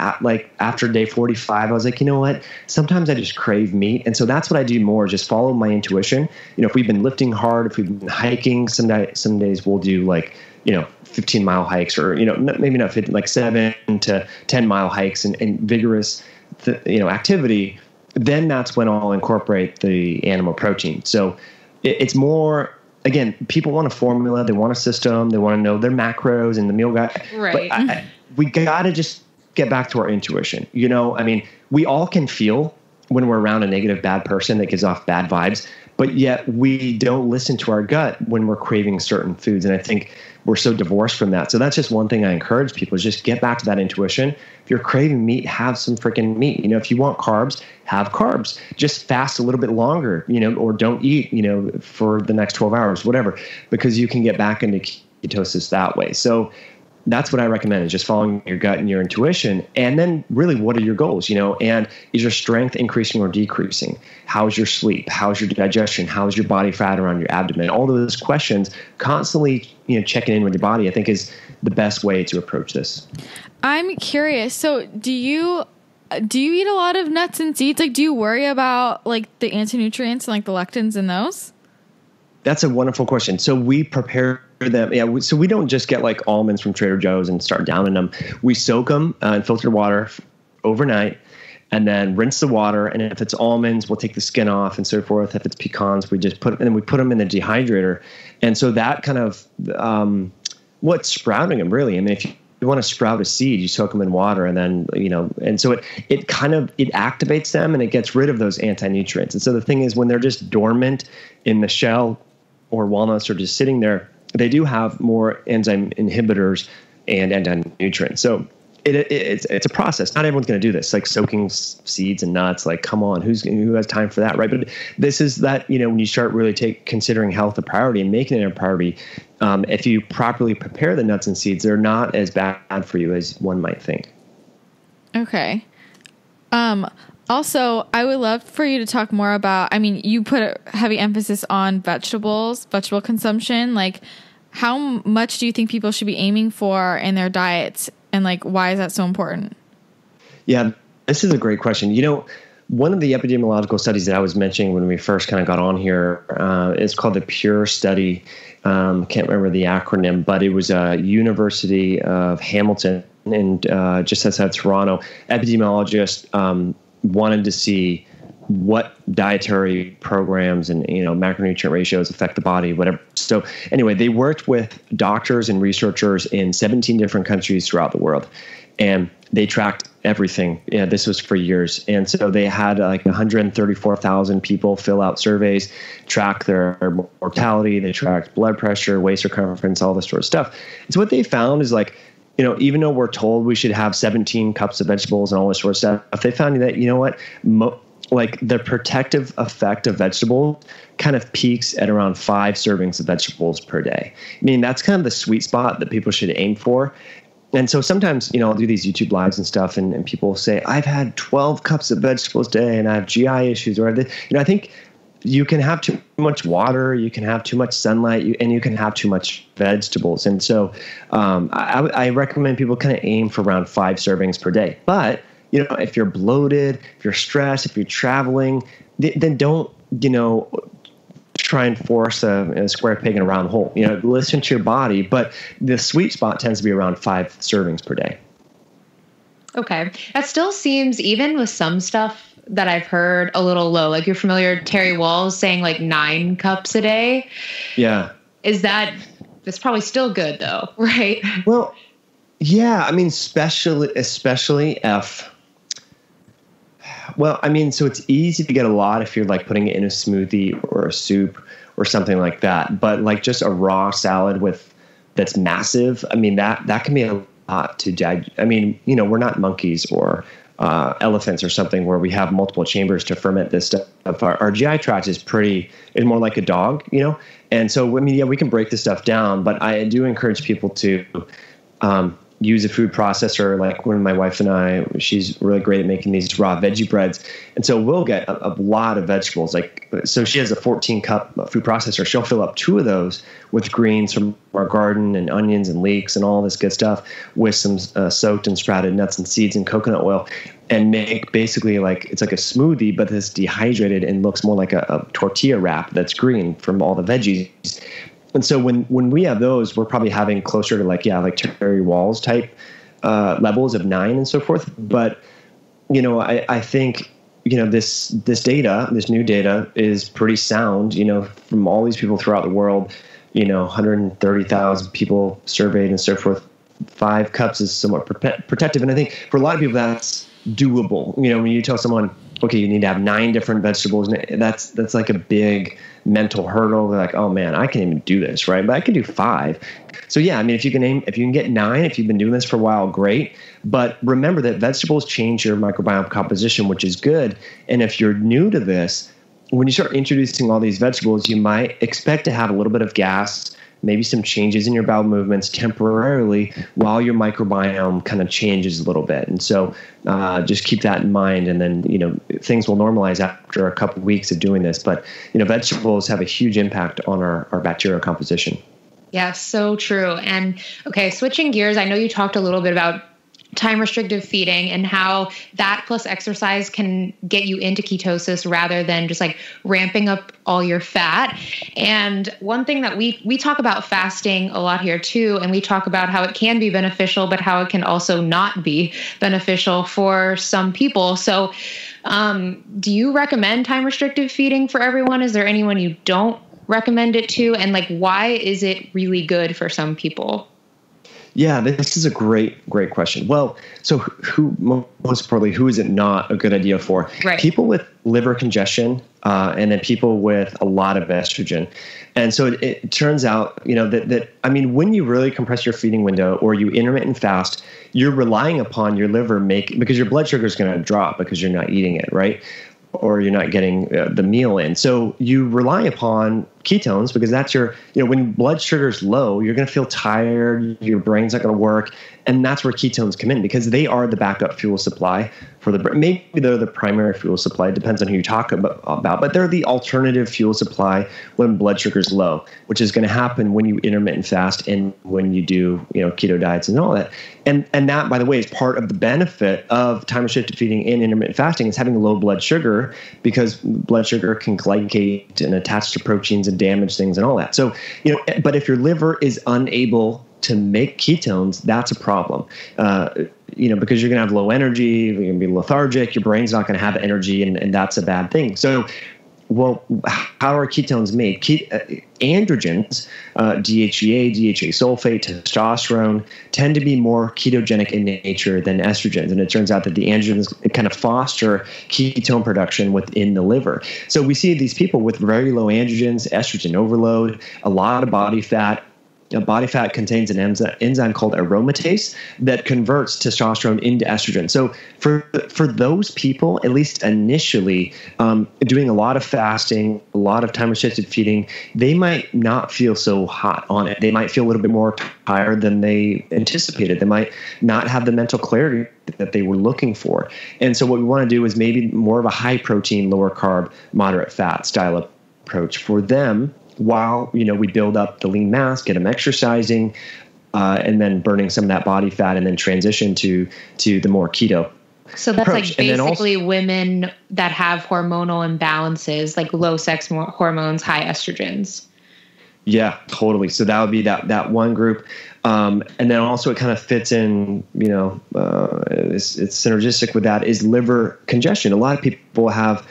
after day 45, I was like, you know what? Sometimes I just crave meat. And so that's what I do more, just follow my intuition. If we've been lifting hard, if we've been hiking, some days we'll do 15-mile hikes, or, maybe not 50, like 7 to 10-mile hikes and vigorous, activity. Then that's when I'll incorporate the animal protein. So it's more, again, people want a formula, they want a system, they want to know their macros and the meal guide. Right. But we got to just get back to our intuition. We all can feel when we're around a negative, bad person that gives off bad vibes, but yet we don't listen to our gut when we're craving certain foods. And I think we're so divorced from that. So that's just one thing I encourage people, is just get back to that intuition. If you're craving meat, have some freaking meat. If you want carbs, have carbs. Just fast a little bit longer, or don't eat, for the next 12 hours, whatever, because you can get back into ketosis that way. So that's what I recommend, is just following your gut and your intuition. And then really, what are your goals, and is your strength increasing or decreasing? How's your sleep? How's your digestion? How's your body fat around your abdomen? All those questions, constantly, checking in with your body, I think is the best way to approach this. I'm curious. So do you eat a lot of nuts and seeds? Do you worry about the anti-nutrients and the lectins in those? That's a wonderful question. So we prepare them. Yeah. So we don't just get almonds from Trader Joe's and start downing them. We soak them in filtered water overnight, and then rinse the water. And if it's almonds, we'll take the skin off and so forth. If it's pecans, we just put them in the dehydrator. And so that kind of, what's sprouting them really. I mean, if you want to sprout a seed, you soak them in water, and then, and so it activates them, and it gets rid of those anti-nutrients. And so the thing is, when they're just dormant in the shell, or walnuts are just sitting there, they do have more enzyme inhibitors and anti-nutrients. So it's a process. Not everyone's going to do this, soaking seeds and nuts. Come on, who has time for that, right? But this is that, when you start really considering health a priority and making it a priority, if you properly prepare the nuts and seeds, they're not as bad for you as one might think. Okay. Also, I would love for you to talk more about, you put a heavy emphasis on vegetable consumption. How much do you think people should be aiming for in their diets? And why is that so important? Yeah, this is a great question. One of the epidemiological studies that I was mentioning when we first kind of got on here is called the PURE study. Can't remember the acronym, but it was a University of Hamilton and just outside Toronto. Epidemiologists wanted to see what dietary programs and macronutrient ratios affect the body, whatever. So anyway, they worked with doctors and researchers in 17 different countries throughout the world, and they tracked everything. This was for years. And so they had 134,000 people fill out surveys, track their mortality, they tracked blood pressure, waist circumference, all this sort of stuff. And so what they found is even though we're told we should have 17 cups of vegetables and all this sort of stuff, they found that, the protective effect of vegetables kind of peaks at around 5 servings of vegetables per day. That's kind of the sweet spot that people should aim for. And so sometimes, I'll do these YouTube lives and stuff, and people say, I've had 12 cups of vegetables a day and I have GI issues, or I think you can have too much water, you can have too much sunlight, and you can have too much vegetables. And so I recommend people kind of aim for around 5 servings per day. But, if you're bloated, if you're stressed, if you're traveling, then don't, try and force a square peg in a round hole. Listen to your body. But the sweet spot tends to be around 5 servings per day. Okay. That still seems, even with some stuff that I've heard, a little low. You're familiar, Terry Walls saying 9 cups a day. Yeah. That's probably still good though, right? Well, yeah. Especially if, so it's easy to get a lot if you're putting it in a smoothie or a soup or something like that. But just a raw salad that's massive, that can be a lot to digest. We're not monkeys or elephants or something where we have multiple chambers to ferment this stuff. Our GI tract is more like a dog, And so, we can break this stuff down, but I do encourage people to use a food processor, like when my wife and I, she's really great at making these raw veggie breads. And so we'll get a lot of vegetables. So she has a 14-cup food processor. She'll fill up 2 of those with greens from our garden and onions and leeks and all this good stuff with some soaked and sprouted nuts and seeds and coconut oil, and make basically it's like a smoothie, but it's dehydrated and looks more like a tortilla wrap that's green from all the veggies. And so when we have those, we're probably having closer to Terry Wall's type levels of 9 and so forth. But, I think, this new data is pretty sound, from all these people throughout the world, 130,000 people surveyed and so forth. 5 cups is somewhat protective. And I think for a lot of people, that's doable. When you tell someone, okay, you need to have 9 different vegetables, and that's like a big mental hurdle. They're like, oh man, I can't even do this, right? But I can do 5. So yeah, I mean, if you can get 9, if you've been doing this for a while, great. But remember that vegetables change your microbiome composition, which is good. And if you're new to this, when you start introducing all these vegetables, you might expect to have a little bit of gas, maybe some changes in your bowel movements temporarily while your microbiome kind of changes a little bit. And so just keep that in mind. And then, things will normalize after a couple of weeks of doing this. But, vegetables have a huge impact on our bacterial composition. Yeah, so true. And okay, switching gears, I know you talked a little bit about time restrictive feeding and how that plus exercise can get you into ketosis rather than just ramping up all your fat. And one thing that we talk about fasting a lot here too, and we talk about how it can be beneficial, but how it can also not be beneficial for some people. So do you recommend time restrictive feeding for everyone? Is there anyone you don't recommend it to? And why is it really good for some people? Yeah, this is a great question. Well, so most importantly, who is it not a good idea for? Right. People with liver congestion, and then people with a lot of estrogen. And so it turns out, when you really compress your feeding window or you intermittent fast, you're relying upon your liver because your blood sugar is going to drop because you're not eating it, right? Or you're not getting the meal in. So you rely upon ketones because that's when blood sugar is low, you're going to feel tired, your brain's not going to work. And that's where ketones come in because they are the backup fuel supply for the brain. Maybe they're the primary fuel supply. It depends on who you talk about, but they're the alternative fuel supply when blood sugar is low, which is going to happen when you intermittent fast and when you do, keto diets and all that. And that, by the way, is part of the benefit of time restricted feeding and intermittent fasting is having low blood sugar because blood sugar can glycate and attach to proteins and damage things and all that. So, but if your liver is unable to make ketones, that's a problem. Because you're going to have low energy, you're going to be lethargic, your brain's not going to have energy, and that's a bad thing. So, how are ketones made? Androgens, DHEA, DHA sulfate, testosterone, tend to be more ketogenic in nature than estrogens. And it turns out that the androgens kind of foster ketone production within the liver. So we see these people with very low androgens, estrogen overload, a lot of body fat. Body fat contains an enzyme called aromatase that converts testosterone into estrogen. So for those people, at least initially, doing a lot of fasting, a lot of time-restricted feeding, they might not feel so hot on it. They might feel a little bit more tired than they anticipated. They might not have the mental clarity that they were looking for. And so what we want to do is maybe more of a high-protein, lower-carb, moderate-fat style approach for them, while we build up the lean mass, get them exercising, and then burning some of that body fat, and then transition to the more keto. So that's approach. Basically women that have hormonal imbalances, like low sex hormones, high estrogens. Yeah, totally. So that would be that one group. And then also it kind of fits in, it's synergistic with that is liver congestion. A lot of people have,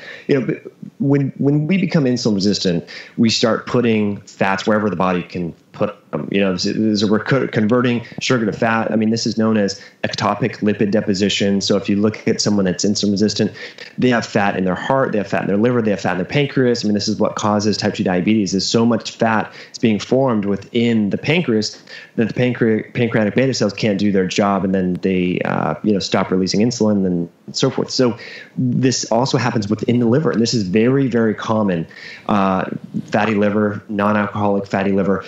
when we become insulin resistant, we start putting fats wherever the body can put them. We're converting sugar to fat. I mean, this is known as ectopic lipid deposition. So if you look at someone that's insulin resistant, they have fat in their heart, they have fat in their liver, they have fat in their pancreas. I mean, this is what causes type 2 diabetes. Is so much fat is being formed within the pancreas that the pancreatic beta cells can't do their job, and then they stop releasing insulin and so forth. So this also happens within the liver, and this is very, very common. Fatty liver, non-alcoholic fatty liver.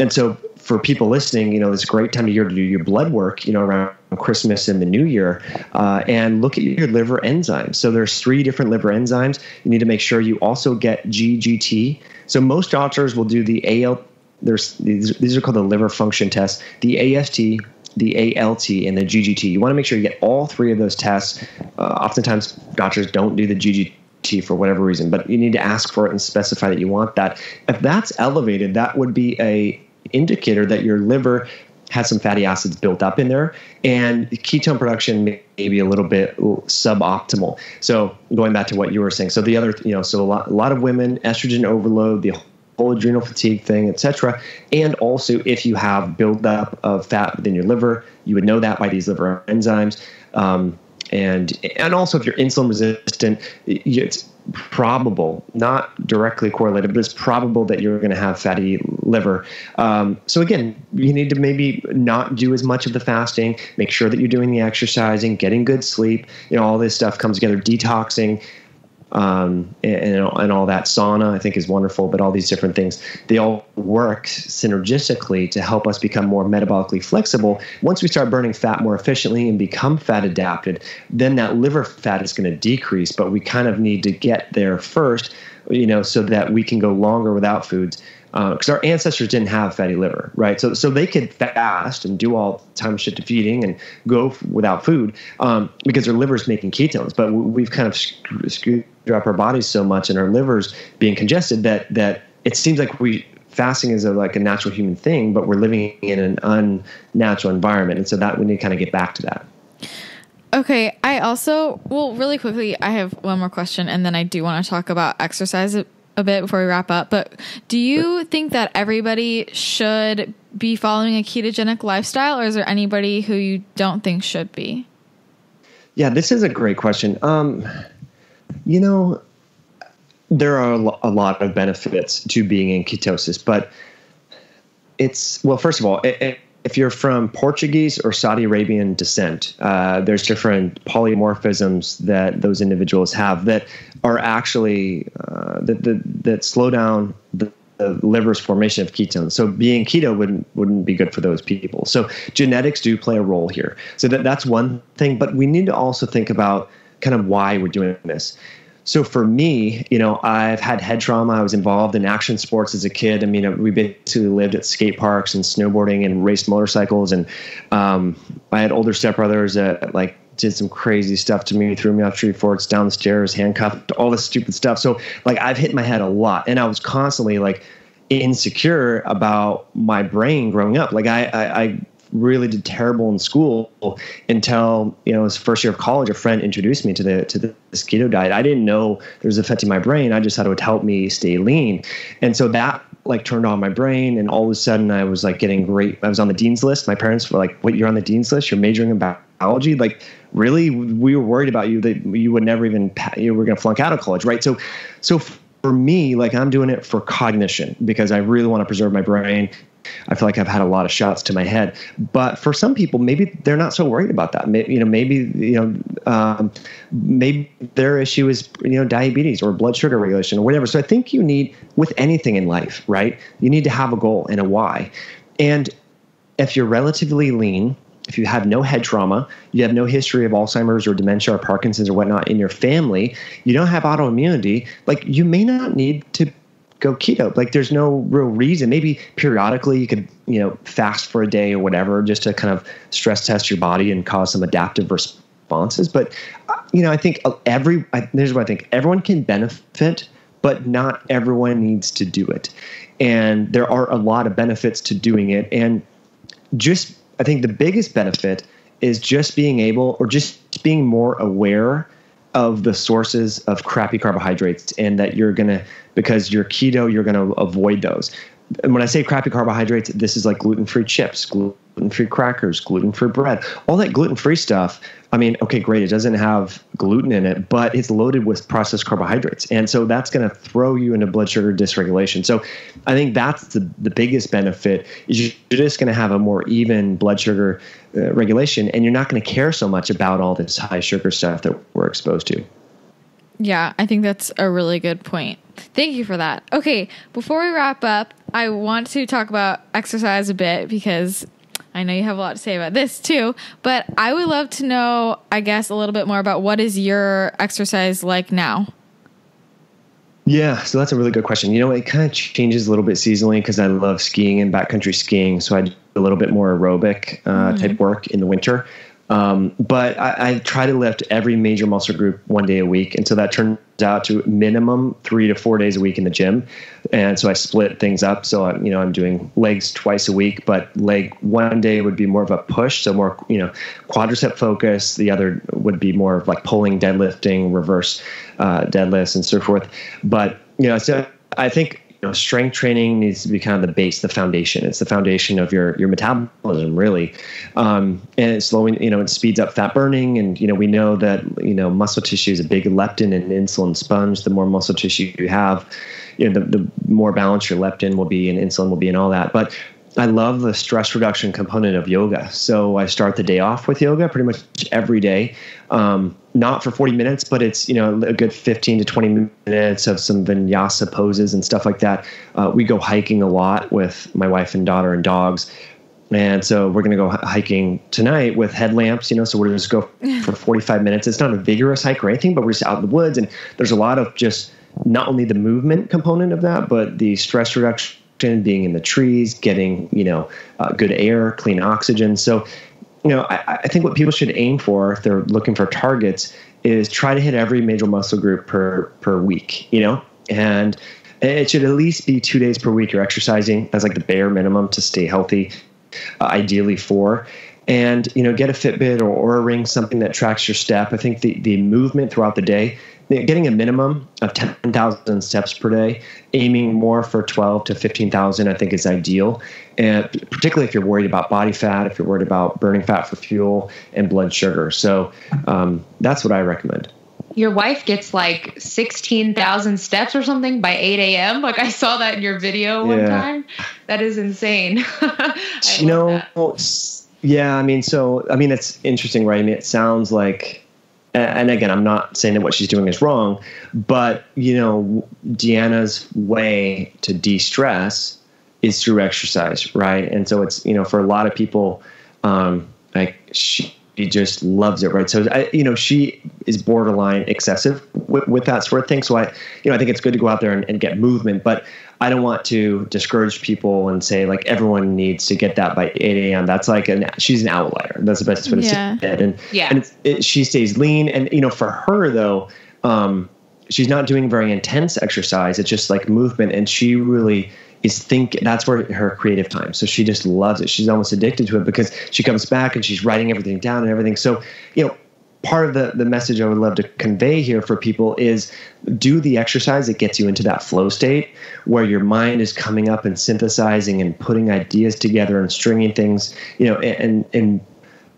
And so for people listening, it's a great time of year to do your blood work, around Christmas and the New Year, and look at your liver enzymes. So there's 3 different liver enzymes. You need to make sure you also get GGT. So most doctors will do the AL. These are called the liver function tests, the AST, the ALT, and the GGT. You want to make sure you get all 3 of those tests. Oftentimes, doctors don't do the GGT for whatever reason, but you need to ask for it and specify that you want that. If that's elevated, that would be a indicator that your liver has some fatty acids built up in there, and ketone production may be a little bit suboptimal. So going back to what you were saying, so the other, so a lot of women, estrogen overload, the whole adrenal fatigue thing, etc. And also, if you have buildup of fat within your liver, you would know that by these liver enzymes. And also, if you're insulin resistant, it's probable, not directly correlated, but it's probable that you're going to have fatty liver. So again, you need to maybe not do as much of the fasting, make sure that you're doing the exercising, getting good sleep, all this stuff comes together, detoxing, and all that. Sauna, I think, is wonderful, but all these different things, they all work synergistically to help us become more metabolically flexible. Once we start burning fat more efficiently and become fat adapted, then that liver fat is going to decrease, but we kind of need to get there first, so that we can go longer without foods. Because our ancestors didn't have fatty liver, right? So they could fast and do all time shifted feeding and go without food because their liver's making ketones. But we've kind of screwed up our bodies so much and our livers being congested that it seems like fasting is like a natural human thing, but we're living in an unnatural environment. And so that we need to kind of get back to that. Okay. Really quickly, I have one more question, and then I do want to talk about exercise a bit before we wrap up. But do you think that everybody should be following a ketogenic lifestyle, or is there anybody who you don't think should be? Yeah, this is a great question. There are a lot of benefits to being in ketosis, but first of all, if you're from Portuguese or Saudi Arabian descent, there's different polymorphisms that those individuals have that are actually that slow down the liver's formation of ketones. So being keto wouldn't be good for those people. So genetics do play a role here. So that's one thing, but we need to also think about kind of why we're doing this. So for me, I've had head trauma. I was involved in action sports as a kid. I mean, we basically lived at skate parks and snowboarding and raced motorcycles. And I had older stepbrothers that did some crazy stuff to me, threw me off tree forks, down the stairs, handcuffed, all this stupid stuff. So I've hit my head a lot, and I was constantly insecure about my brain growing up. I really did terrible in school until, it was first year of college. A friend introduced me to this keto diet. I didn't know there was affecting my brain. I just thought it would help me stay lean. And so that turned on my brain. And all of a sudden I was getting great. I was on the dean's list. My parents were like, "What, you're on the dean's list? You're majoring in biology?" Really? We were worried about you, that you would never even, you were going to flunk out of college. Right. So for me, I'm doing it for cognition because I really want to preserve my brain. I feel like I've had a lot of shots to my head, but for some people, maybe they're not so worried about that. Maybe their issue is, diabetes or blood sugar regulation or whatever. So I think you need, with anything in life, right? You need to have a goal and a why. And if you're relatively lean, if you have no head trauma, you have no history of Alzheimer's or dementia or Parkinson's or whatnot in your family, you don't have autoimmunity, you may not need to go keto. There's no real reason. Maybe periodically you could, fast for a day or whatever, just to kind of stress test your body and cause some adaptive responses. But, I think here's what I think. Everyone can benefit, but not everyone needs to do it. And there are a lot of benefits to doing it. And I think the biggest benefit is just being able, or just being more aware of the sources of crappy carbohydrates, and that because you're keto, you're going to avoid those. And when I say crappy carbohydrates, this is gluten-free chips, gluten-free crackers, gluten-free bread, all that gluten-free stuff. I mean, okay, great. It doesn't have gluten in it, but it's loaded with processed carbohydrates. And so that's going to throw you into blood sugar dysregulation. So I think that's the biggest benefit, is you're just going to have a more even blood sugar regulation, and you're not going to care so much about all this high sugar stuff that we're exposed to. Yeah, I think that's a really good point. Thank you for that. Okay, before we wrap up, I want to talk about exercise a bit because I know you have a lot to say about this too, but I would love to know, I guess, a little bit more about what is your exercise like now? Yeah, so that's a really good question. It kind of changes a little bit seasonally because I love skiing and backcountry skiing. So I do a little bit more aerobic type work in the winter. But I try to lift every major muscle group 1 day a week. And so that turns out to minimum 3 to 4 days a week in the gym. And so I split things up. So I'm doing legs twice a week, but leg 1 day would be more of a push. So more, quadricep focus. The other would be more of like pulling, deadlifting, reverse deadlifts and so forth. But, so I think, strength training needs to be kind of the base, the foundation. It's the foundation of your metabolism, really. And it's slowing, it speeds up fat burning. And, we know that, muscle tissue is a big leptin and insulin sponge. The more muscle tissue you have, the more balanced your leptin will be and insulin will be and all that. But I love the stress reduction component of yoga. So I start the day off with yoga pretty much every day. Not for 40 minutes, but it's, a good 15 to 20 minutes of some vinyasa poses and stuff like that. We go hiking a lot with my wife and daughter and dogs. And so we're going to go hiking tonight with headlamps, so we're just go for 45 minutes. It's not a vigorous hike or anything, but we're just out in the woods. And there's a lot of just not only the movement component of that, but the stress reduction, being in the trees, getting, good air, clean oxygen. So, I think what people should aim for if they're looking for targets is try to hit every major muscle group per week, and it should at least be 2 days per week you're exercising. That's like the bare minimum to stay healthy, ideally 4. And, get a Fitbit or a ring, something that tracks your step. I think the movement throughout the day, getting a minimum of 10,000 steps per day, aiming more for 12 to 15,000, I think is ideal. And particularly if you're worried about body fat, if you're worried about burning fat for fuel and blood sugar. So that's what I recommend. Your wife gets like 16,000 steps or something by 8 a.m. Like I saw that in your video one time. That is insane. Yeah, it's interesting, right? It sounds like, and again, I'm not saying that what she's doing is wrong, but, Deanna's way to de-stress is through exercise, right? And so it's, for a lot of people, she just loves it, right? So, she is borderline excessive with that sort of thing. So I think it's good to go out there and get movement, but I don't want to discourage people and say like everyone needs to get that by 8 a.m. That's like she's an outlier. That's the best way to say it. And she stays lean. And, for her though, she's not doing very intense exercise. It's just like movement. And she really that's where her creative time. So she just loves it. She's almost addicted to it because she comes back and she's writing everything down and everything. So, part of the message I would love to convey here for people is do the exercise that gets you into that flow state where your mind is coming up and synthesizing and putting ideas together and stringing things, and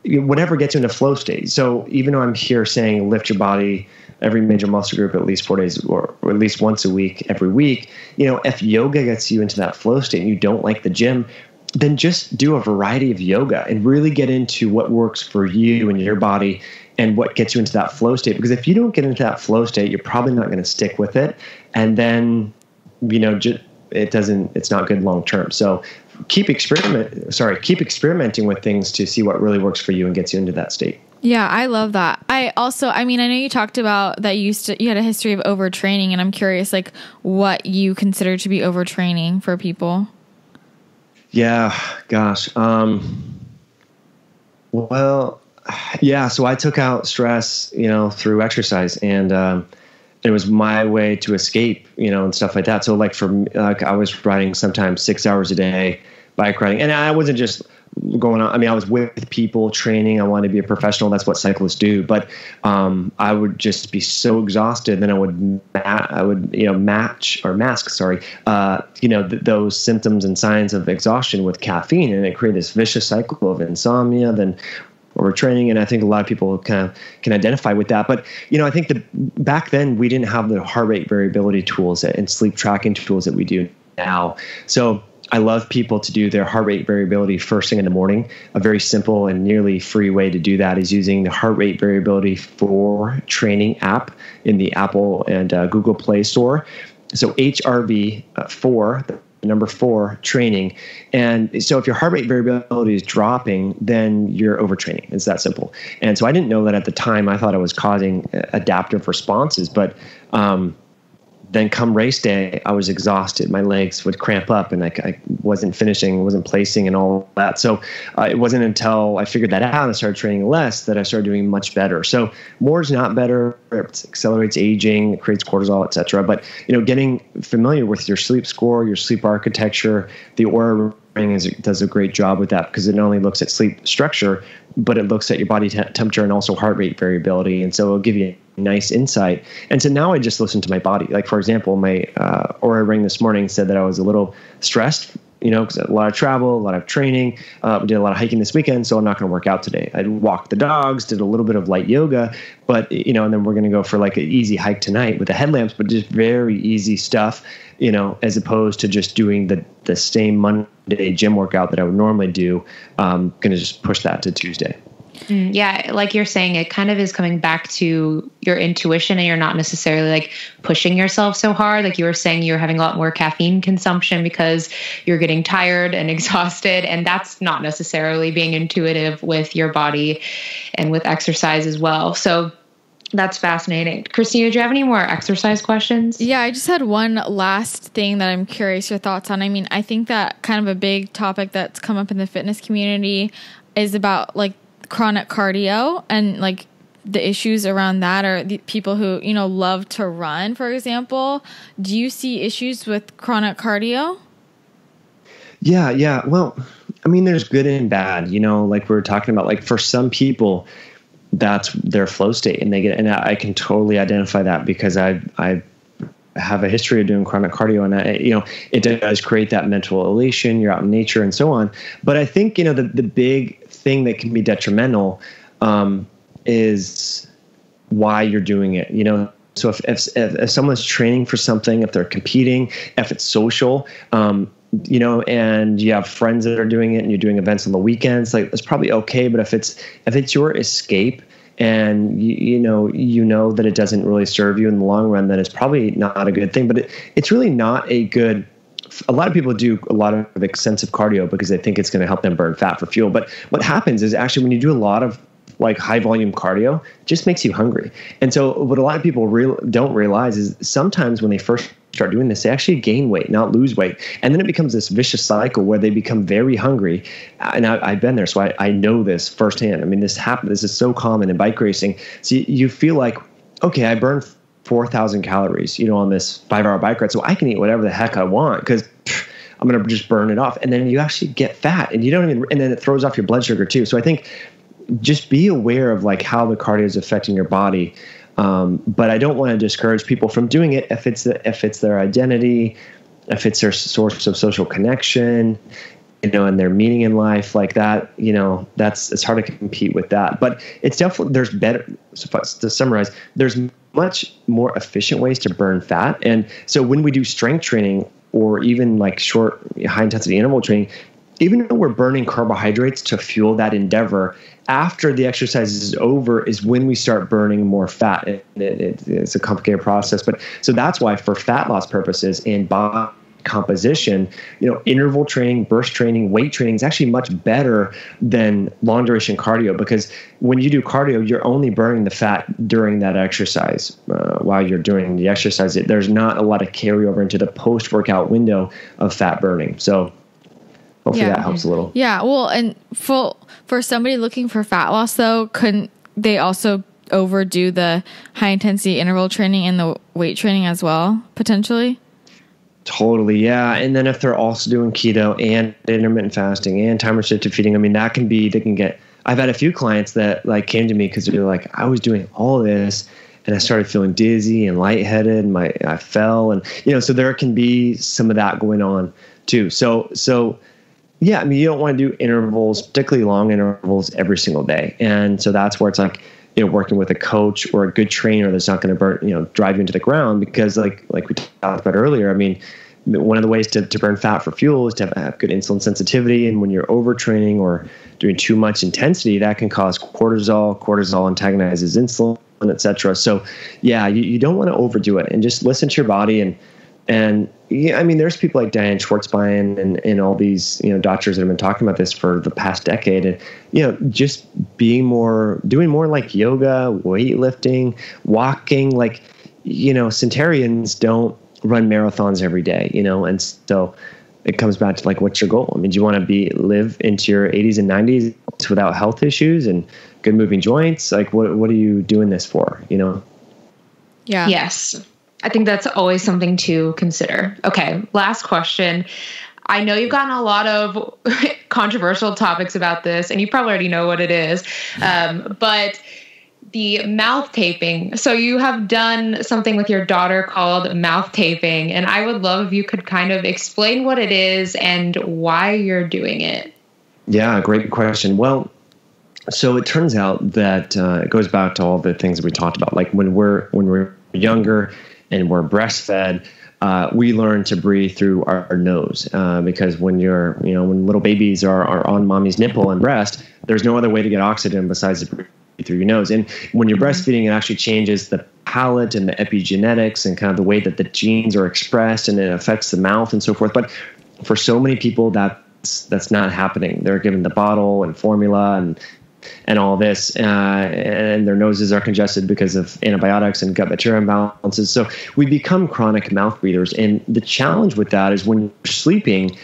whatever gets you into flow state. So even though I'm here saying lift your body, every major muscle group at least 4 days or at least once a week, every week, if yoga gets you into that flow state and you don't like the gym, then just do a variety of yoga and really get into what works for you and your body and what gets you into that flow state. Because if you don't get into that flow state, you're probably not going to stick with it. And then, it's not good long-term. So keep experimenting with things to see what really works for you and gets you into that state. Yeah, I love that. I know you talked about that you had a history of overtraining, and I'm curious, like, what you consider to be overtraining for people. Yeah, gosh. So I took out stress, through exercise, and it was my way to escape, and stuff like that. So like I was riding sometimes 6 hours a day, bike riding, and I wasn't just going on. I was with people training. I wanted to be a professional. That's what cyclists do. But I would just be so exhausted. Then I would mask those symptoms and signs of exhaustion with caffeine, and it created this vicious cycle of insomnia, then overtraining. And I think a lot of people kind of can identify with that. But, I think back then we didn't have the heart rate variability tools and sleep tracking tools that we do now. So I love people to do their heart rate variability first thing in the morning. A very simple and nearly free way to do that is using the heart rate variability for training app in the Apple and Google Play Store. So HRV4, the Number 4, training. And so if your heart rate variability is dropping, then you're overtraining. It's that simple. And so I didn't know that at the time. I thought it was causing adaptive responses, but then come race day, I was exhausted. My legs would cramp up and I wasn't finishing, wasn't placing and all that. So it wasn't until I figured that out and started training less that I started doing much better. So more is not better. It accelerates aging, it creates cortisol, et cetera. But, getting familiar with your sleep score, your sleep architecture, the Oura Ring does a great job with that because it not only looks at sleep structure, but it looks at your body temperature and also heart rate variability. And so it'll give you a nice insight. And so now I just listen to my body. Like, for example, my Oura Ring this morning said that I was a little stressed, because a lot of travel, a lot of training. We did a lot of hiking this weekend, so I'm not going to work out today. I walked the dogs, did a little bit of light yoga, but, and then we're going to go for like an easy hike tonight with the headlamps, but just very easy stuff, as opposed to just doing the same Monday gym workout that I would normally do. I'm going to just push that to Tuesday. Yeah, like you're saying, it kind of is coming back to your intuition, and you're not necessarily like pushing yourself so hard. Like you were saying, you're having a lot more caffeine consumption because you're getting tired and exhausted, and that's not necessarily being intuitive with your body and with exercise as well. So that's fascinating. Christina, do you have any more exercise questions? Yeah, I just had one last thing that I'm curious your thoughts on. I mean, I think that kind of a big topic that's come up in the fitness community is about like chronic cardio and like the issues around that, or the people who, love to run, for example. Do you see issues with chronic cardio? Yeah. Well, I mean, there's good and bad, like we were talking about, like for some people that's their flow state and and I can totally identify that because I have a history of doing chronic cardio, and it does create that mental elation. You're out in nature and so on. But I think, the big thing that can be detrimental is why you're doing it. So if someone's training for something, if they're competing, if it's social, and you have friends that are doing it and you're doing events on the weekends, like it's probably okay. But if it's your escape, and you know that it doesn't really serve you in the long run, then it's probably not a good thing. But it's really not a good. A lot of people do a lot of extensive cardio because they think it's going to help them burn fat for fuel. But what happens is actually when you do a lot of like high volume cardio, it just makes you hungry. And so what a lot of people don't realize is sometimes when they first start doing this, they actually gain weight, not lose weight. And then it becomes this vicious cycle where they become very hungry. And I've been there, so I know this firsthand. I mean, this happens. This is so common in bike racing. So you feel like, okay, I burned 4,000 calories, on this 5-hour bike ride, so I can eat whatever the heck I want because I'm going to just burn it off. And then you actually get fat, and and then it throws off your blood sugar too. So I think just be aware of like how the cardio is affecting your body. But I don't want to discourage people from doing it if it's their identity, if it's their source of social connection, and their meaning in life, like that. It's hard to compete with that. But it's definitely there's better. To summarize, there's much more efficient ways to burn fat. And so when we do strength training or even like short, high intensity interval training, even though we're burning carbohydrates to fuel that endeavor, after the exercise is over is when we start burning more fat. It's a complicated process, but so that's why for fat loss purposes and body composition, interval training, burst training, weight training is actually much better than long duration cardio, because when you do cardio, you're only burning the fat during that exercise. While you're doing the exercise, there's not a lot of carryover into the post workout window of fat burning. So hopefully that helps a little. Yeah. Well, and for somebody looking for fat loss though, couldn't they also overdo the high intensity interval training and the weight training as well, potentially? Totally. Yeah. And then if they're also doing keto and intermittent fasting and time restricted feeding, I mean, I've had a few clients that like came to me because they're like, I was doing all this and I started feeling dizzy and lightheaded and I fell, and, so there can be some of that going on too. So yeah, I mean, you don't want to do intervals, particularly long intervals, every single day. And so that's where it's like, working with a coach or a good trainer that's not going to drive you into the ground, because like we talked about earlier, I mean, one of the ways to burn fat for fuel is to have good insulin sensitivity. And when you're overtraining or doing too much intensity, that can cause cortisol. Cortisol antagonizes insulin, et cetera. So yeah, you don't want to overdo it, and just listen to your body and yeah, I mean, there's people like Diane Schwartzbein and all these, doctors that have been talking about this for the past decade. And, just doing more like yoga, weightlifting, walking, like, centenarians don't run marathons every day, and so it comes back to like, what's your goal? I mean, do you want to live into your 80s and 90s without health issues and good moving joints? Like, what are you doing this for? Yeah. Yes. I think that's always something to consider. Okay. Last question. I know you've gotten a lot of controversial topics about this, and you probably already know what it is. But the mouth taping. So you have done something with your daughter called mouth taping, and I would love if you could kind of explain what it is and why you're doing it. Yeah, great question. Well, so it turns out that it goes back to all the things that we talked about. Like when we're younger and we're breastfed, we learn to breathe through our nose because when when little babies are on mommy's nipple and breast, there's no other way to get oxygen besides to breathe through your nose. And when you're breastfeeding, it actually changes the palate and the epigenetics and kind of the way that the genes are expressed, and it affects the mouth and so forth. But for so many people, that's not happening. They're given the bottle and formula and all this, and their noses are congested because of antibiotics and gut bacteria imbalances. So we become chronic mouth breathers. And the challenge with that is when you're sleeping,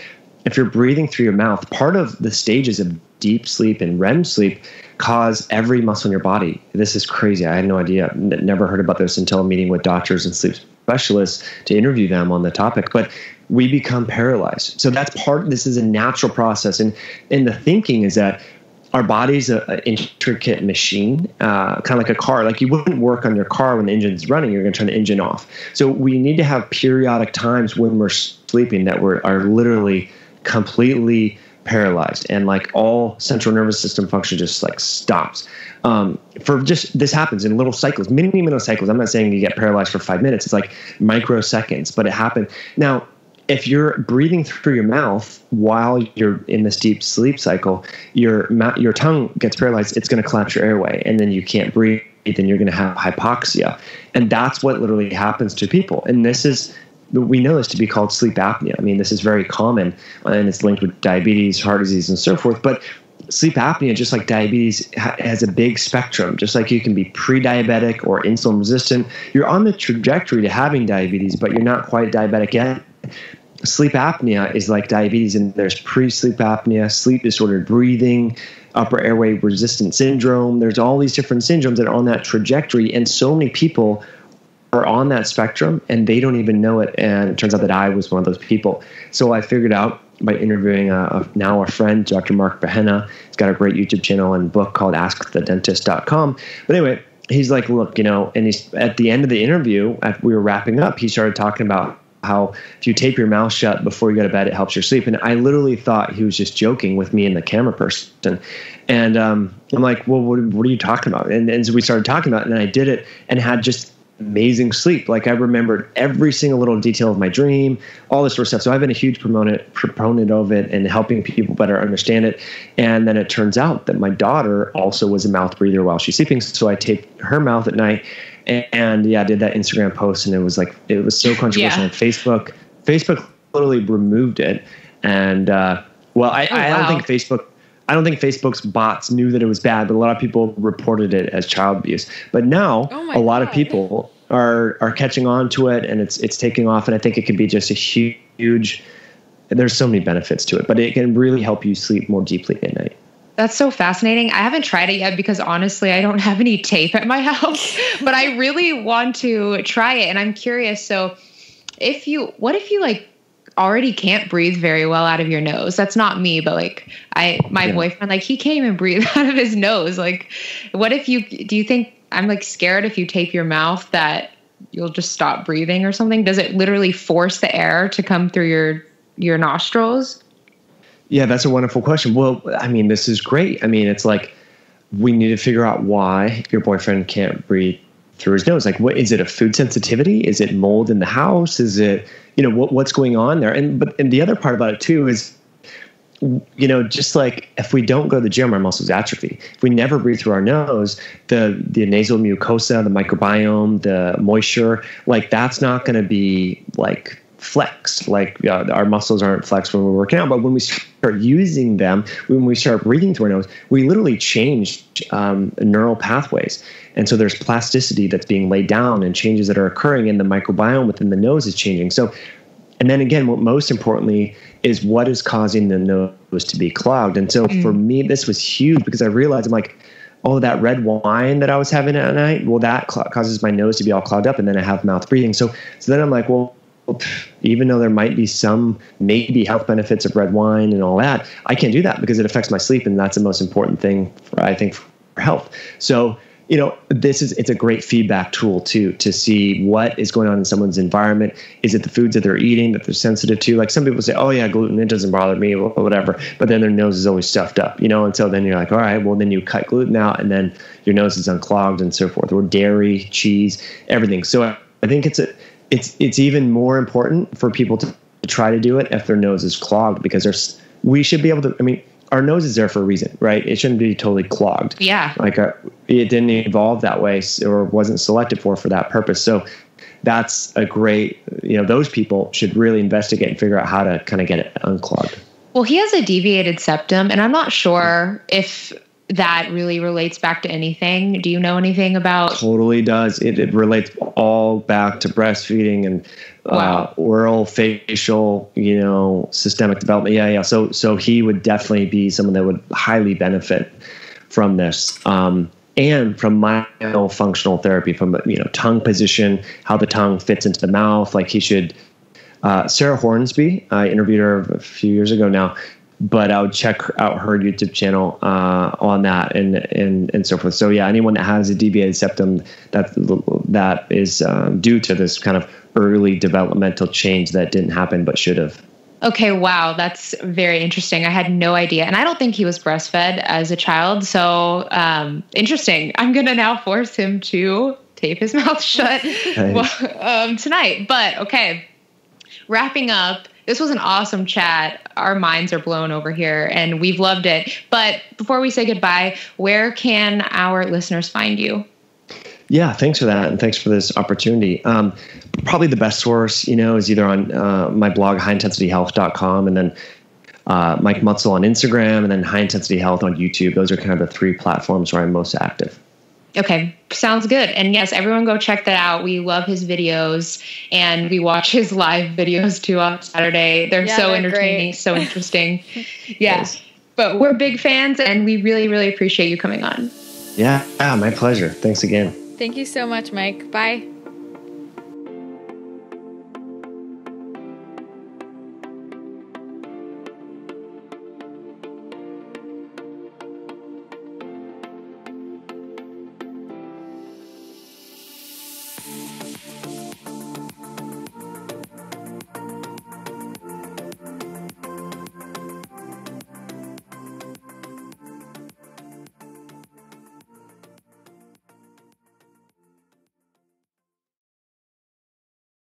if you're breathing through your mouth, part of the stages of deep sleep and REM sleep cause every muscle in your body. This is crazy. I had no idea. Never heard about this until meeting with doctors and sleep specialists to interview them on the topic. But we become paralyzed. So this is a natural process. And the thinking is that our body's an intricate machine, kind of like a car. Like you wouldn't work on your car when the engine's running. You're going to turn the engine off. So we need to have periodic times when we're sleeping that are literally completely paralyzed, and like all central nervous system function just like stops. This happens in little cycles, mini cycles. I'm not saying you get paralyzed for 5 minutes. It's like microseconds, but it happened. Now, if you're breathing through your mouth while you're in this deep sleep cycle, your tongue gets paralyzed. It's going to collapse your airway, and then you can't breathe, and you're going to have hypoxia. And that's what literally happens to people. And we know this to be called sleep apnea. I mean, this is very common, and it's linked with diabetes, heart disease, and so forth. But sleep apnea, just like diabetes, has a big spectrum. Just like you can be pre-diabetic or insulin resistant, you're on the trajectory to having diabetes, but you're not quite diabetic yet. Sleep apnea is like diabetes, and there's pre-sleep apnea, sleep disordered breathing, upper airway resistant syndrome. There's all these different syndromes that are on that trajectory, and so many people are on that spectrum and they don't even know it. And it turns out that I was one of those people. So I figured out by interviewing now a friend, Dr. Mark Behenna. He's got a great YouTube channel and book called AskTheDentist.com. But anyway, he's like, look, and he's at the end of the interview, after we were wrapping up, he started talking about how if you tape your mouth shut before you go to bed, it helps your sleep. And I literally thought he was just joking with me and the camera person. And I'm like, well, what are you talking about? And so we started talking about it, and I did it and had just amazing sleep. Like I remembered every single little detail of my dream, all this sort of stuff. So I've been a huge proponent of it and helping people better understand it. And then it turns out that my daughter also was a mouth breather while she's sleeping. So I taped her mouth at night, and I did that Instagram post, and it was so controversial. Yeah. Facebook literally removed it. And I don't think Facebook's bots knew that it was bad, but a lot of people reported it as child abuse. But now a lot of people are catching on to it, and it's taking off. And I think it could be just a huge, there's so many benefits to it, but it can really help you sleep more deeply at night. That's so fascinating. I haven't tried it yet because honestly, I don't have any tape at my house, but I really want to try it. And I'm curious. So what if you like already can't breathe very well out of your nose? That's not me, but like my boyfriend, like he can't even breathe out of his nose. Like do you think, I'm like scared if you tape your mouth that you'll just stop breathing or something? Does it literally force the air to come through your nostrils? Yeah, that's a wonderful question. Well, I mean, this is great. I mean, it's like we need to figure out why your boyfriend can't breathe through his nose. Like, what is it? A food sensitivity? Is it mold in the house? Is it, what's going on there? And the other part about it too is, just like if we don't go to the gym, our muscles atrophy. If we never breathe through our nose, the nasal mucosa, the microbiome, the moisture, like that's not going to be like flex, like our muscles aren't flexed when we're working out. But when we start using them, when we start breathing through our nose, we literally change neural pathways. And so there's plasticity that's being laid down and changes that are occurring, and the microbiome within the nose is changing. So, and then again, what most importantly is what is causing the nose to be clogged. And so for me, this was huge because I realized I'm like, oh, that red wine that I was having at night, well, that causes my nose to be all clogged up, and then I have mouth breathing. So then I'm like, well, even though there might be some maybe health benefits of red wine and all that, I can't do that because it affects my sleep, and that's the most important thing, I think, for health. So, it's a great feedback tool too, to see what is going on in someone's environment. Is it the foods that they're eating that they're sensitive to? Like some people say, oh yeah, gluten, it doesn't bother me or whatever, but then their nose is always stuffed up, and so then you're like, all right, well then you cut gluten out and then your nose is unclogged and so forth, or dairy, cheese, everything. So I think it's even more important for people to try to do it if their nose is clogged, because we should be able to, our nose is there for a reason, right? It shouldn't be totally clogged. Yeah. Like it didn't evolve that way or wasn't selected for that purpose. So that's a great, those people should really investigate and figure out how to kind of get it unclogged. Well, he has a deviated septum, and I'm not sure if that really relates back to anything. Do you know anything about? Totally does. It relates all back to breastfeeding and oral, facial, systemic development. Yeah. So he would definitely be someone that would highly benefit from this. And from myofunctional therapy, from tongue position, how the tongue fits into the mouth. Like he should. Sarah Hornsby, I interviewed her a few years ago now, but I would check out her YouTube channel on that and so forth. So yeah, anyone that has a deviated septum, that is due to this kind of early developmental change that didn't happen but should have. Okay, wow, that's very interesting. I had no idea, and I don't think he was breastfed as a child. So interesting. I'm gonna now force him to tape his mouth shut tonight. But okay, wrapping up. This was an awesome chat. Our minds are blown over here and we've loved it. But before we say goodbye, where can our listeners find you? Yeah, thanks for that. And thanks for this opportunity. Probably the best source, is either on my blog, highintensityhealth.com, and then Mike Mutzel on Instagram, and then High Intensity Health on YouTube. Those are kind of the three platforms where I'm most active. Okay, sounds good. And yes, everyone go check that out. We love his videos, and we watch his live videos too on Saturday. They're so entertaining, great. So interesting. Yes, but we're big fans, and we really, really appreciate you coming on. Yeah, my pleasure. Thanks again. Thank you so much, Mike. Bye.